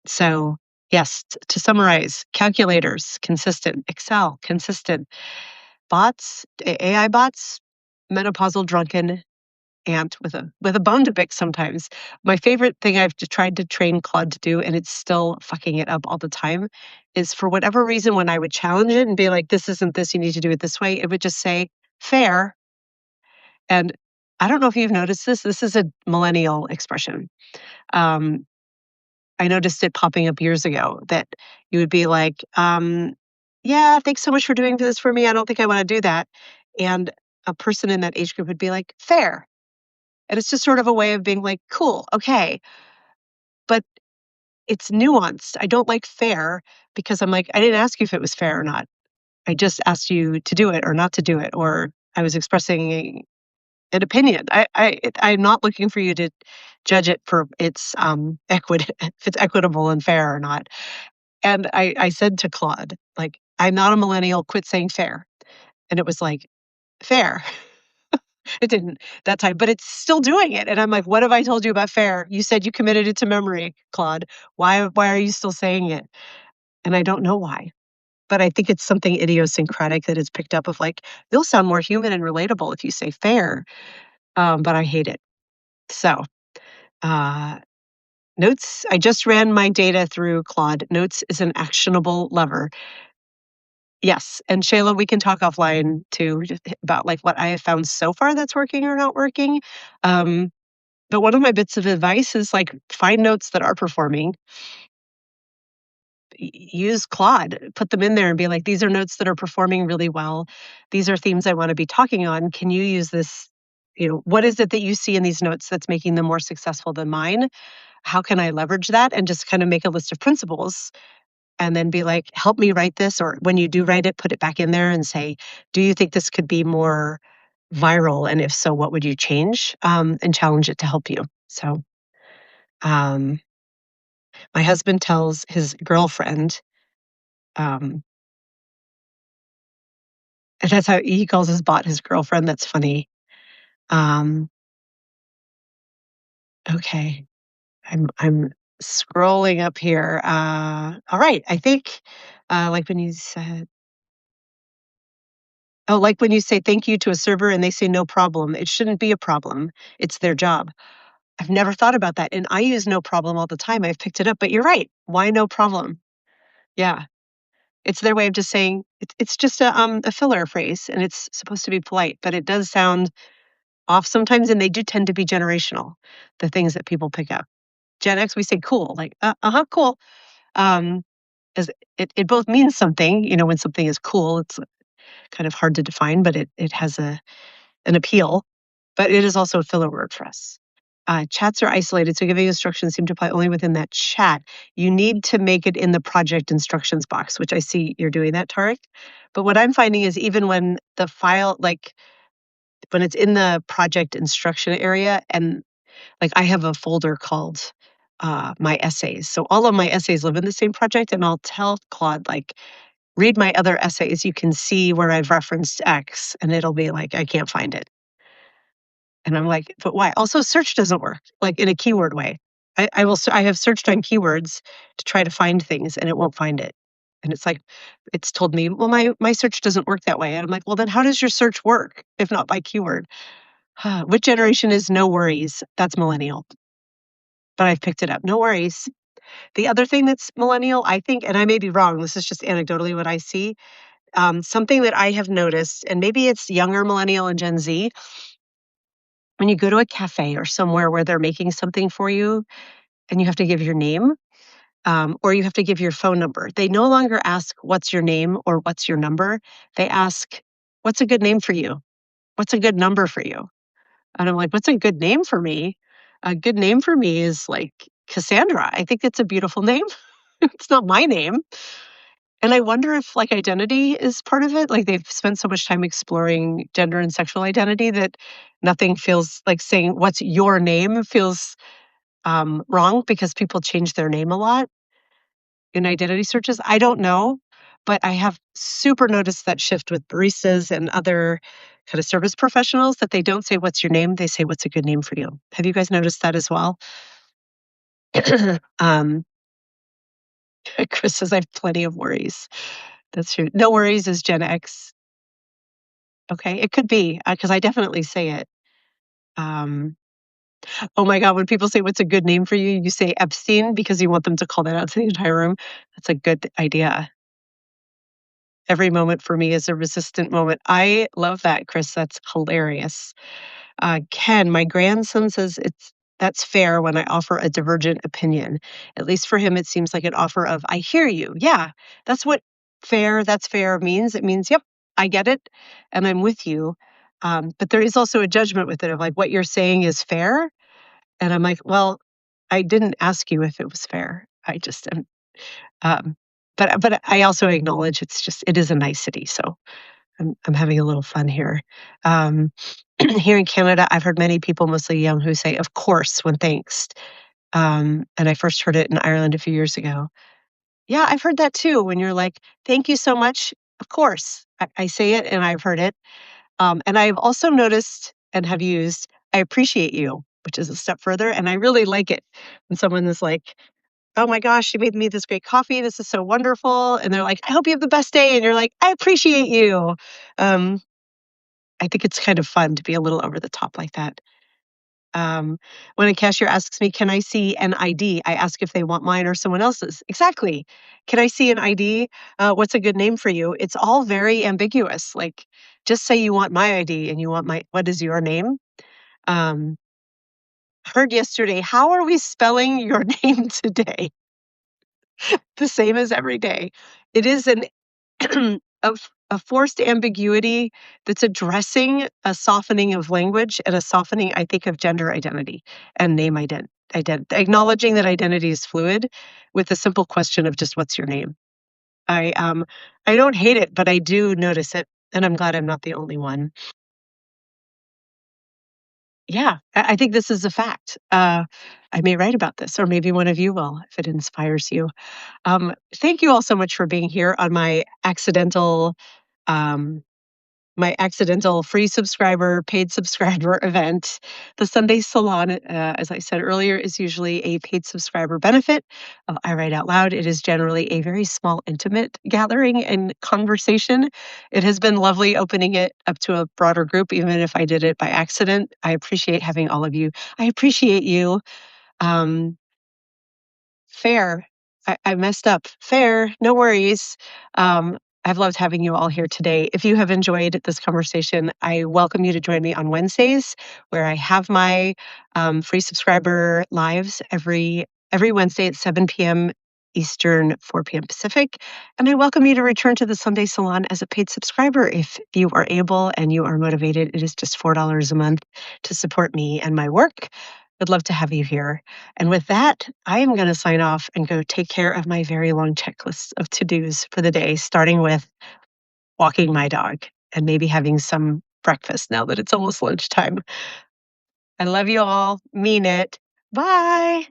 So yes, to summarize, calculators, consistent, Excel, consistent, bots, AI bots, menopausal drunken ant with a bone to pick sometimes. My favorite thing I've tried to train Claude to do, and it's still fucking it up all the time, is for whatever reason, when I would challenge it and be like, this isn't this, you need to do it this way, it would just say, fair. And I don't know if you've noticed this. This is a millennial expression. Um, I noticed it popping up years ago that you would be like, yeah, thanks so much for doing this for me. I don't think I want to do that. And a person in that age group would be like, fair. And it's just sort of a way of being like, cool, okay. But it's nuanced. I don't like fair because I'm like, I didn't ask you if it was fair or not. I just asked you to do it or not to do it, or I was expressing an opinion. I'm not looking for you to judge it for its if it's equitable and fair or not. And I said to Claude, like, I'm not a millennial, quit saying fair. And it was like, fair. It didn't that time, but it's still doing it. And I'm like, what have I told you about fair? You said you committed it to memory, Claude. Why are you still saying it? And I don't know why. But I think it's something idiosyncratic that is picked up of like, you'll sound more human and relatable if you say fair. But I hate it. So Notes, I just ran my data through Claude. Notes is an actionable lever. Yes, and Shayla, we can talk offline too just about like what I have found so far that's working or not working. But one of my bits of advice is like find notes that are performing. Use Claude, put them in there and be like, these are notes that are performing really well. These are themes I want to be talking on. Can you use this? What is it that you see in these notes that's making them more successful than mine? How can I leverage that? And just kind of make a list of principles and then be like, help me write this. Or when you do write it, put it back in there and say, do you think this could be more viral? And if so, what would you change? And challenge it to help you. So um, my husband tells his girlfriend, and that's how he calls his bot his girlfriend. That's funny. Um, okay. I'm scrolling up here. All right. I think like when you said, oh, like when you say thank you to a server and they say no problem, it shouldn't be a problem. It's their job. I've never thought about that. And I use no problem all the time. I've picked it up, but you're right. Why no problem? Yeah. It's their way of just saying it's just a filler phrase and it's supposed to be polite, but it does sound off sometimes. And they do tend to be generational, the things that people pick up. Gen X, we say cool, like, cool. As it both means something, when something is cool, it's kind of hard to define, but it has an appeal, but it is also a filler word for us. chats are isolated, so giving instructions seem to apply only within that chat. You need to make it in the project instructions box, which I see you're doing that, Tarek. But what I'm finding is even when the file, like when it's in the project instruction area, and like I have a folder called my essays. So all of my essays live in the same project, and I'll tell Claude, like, read my other essays. You can see where I've referenced X, and it'll be like, I can't find it. And I'm like, but why? Also, search doesn't work like in a keyword way. I have searched on keywords to try to find things, and it won't find it. And it's like, it's told me, well, my search doesn't work that way. And I'm like, well, then how does your search work if not by keyword? Which generation is no worries? That's millennial, but I've picked it up. No worries. The other thing that's millennial, I think, and I may be wrong, this is just anecdotally what I see, something that I have noticed, and maybe it's younger millennial and Gen Z, when you go to a cafe or somewhere where they're making something for you and you have to give your name, or you have to give your phone number, they no longer ask, what's your name or what's your number? They ask, what's a good name for you? What's a good number for you? And I'm like, what's a good name for me? A good name for me is like Cassandra. I think it's a beautiful name. It's not my name. And I wonder if like identity is part of it. Like they've spent so much time exploring gender and sexual identity that nothing feels like saying what's your name feels wrong because people change their name a lot in identity searches. I don't know, but I have super noticed that shift with baristas and other kind of service professionals that they don't say what's your name, they say what's a good name for you. Have you guys noticed that as well? um, Chris says I have plenty of worries. That's true. No worries is Gen X. Okay, it could be because I definitely say it. Um, oh my God, when people say what's a good name for you, you say Epstein because you want them to call that out to the entire room. That's a good idea. Every moment for me is a resistant moment. I love that, Chris. That's hilarious. Ken, my grandson says that's fair when I offer a divergent opinion. At least for him, it seems like an offer of I hear you. Yeah, that's what that's fair means. It means, yep, I get it, and I'm with you. But there is also a judgment with it of like what you're saying is fair, and I'm like, well, I didn't ask you if it was fair. I just am. Um, but I also acknowledge it is a nicety. So I'm having a little fun here. Um, here in Canada, I've heard many people, mostly young, who say "of course" when thanks. And I first heard it in Ireland a few years ago. Yeah, I've heard that too. When you're like, "Thank you so much." Of course, I say it, and I've heard it. And I've also noticed and have used "I appreciate you," which is a step further, and I really like it when someone is like, oh my gosh, you made me this great coffee. This is so wonderful. And they're like, I hope you have the best day. And you're like, I appreciate you. Um, I think it's kind of fun to be a little over the top like that. When a cashier asks me, can I see an ID? I ask if they want mine or someone else's. Exactly. Can I see an ID? What's a good name for you? It's all very ambiguous. Like, just say you want my ID and you want what is your name? Um, heard yesterday, how are we spelling your name today? The same as every day. It is an a forced ambiguity that's addressing a softening of language and a softening, I think, of gender identity and name acknowledging that identity is fluid with the simple question of just what's your name. I don't hate it, but I do notice it, and I'm glad I'm not the only one. Yeah, I think this is a fact. I may write about this, or maybe one of you will if it inspires you. Thank you all so much for being here on um, my accidental free subscriber, paid subscriber event. The Sunday Salon, as I said earlier, is usually a paid subscriber benefit of I Write Out Loud. It is generally a very small, intimate gathering and conversation. It has been lovely opening it up to a broader group, even if I did it by accident. I appreciate having all of you. I appreciate you. Um, Fair. I messed up. Fair. No worries. Um, I've loved having you all here today. If you have enjoyed this conversation, I welcome you to join me on Wednesdays, where I have my free subscriber lives every Wednesday at 7 p.m. Eastern, 4 p.m. Pacific. And I welcome you to return to the Sunday Salon as a paid subscriber if you are able and you are motivated. It is just $4 a month to support me and my work. Would love to have you here. And with that, I am going to sign off and go take care of my very long checklist of to-dos for the day, starting with walking my dog and maybe having some breakfast now that it's almost lunchtime. I love you all. Mean it. Bye.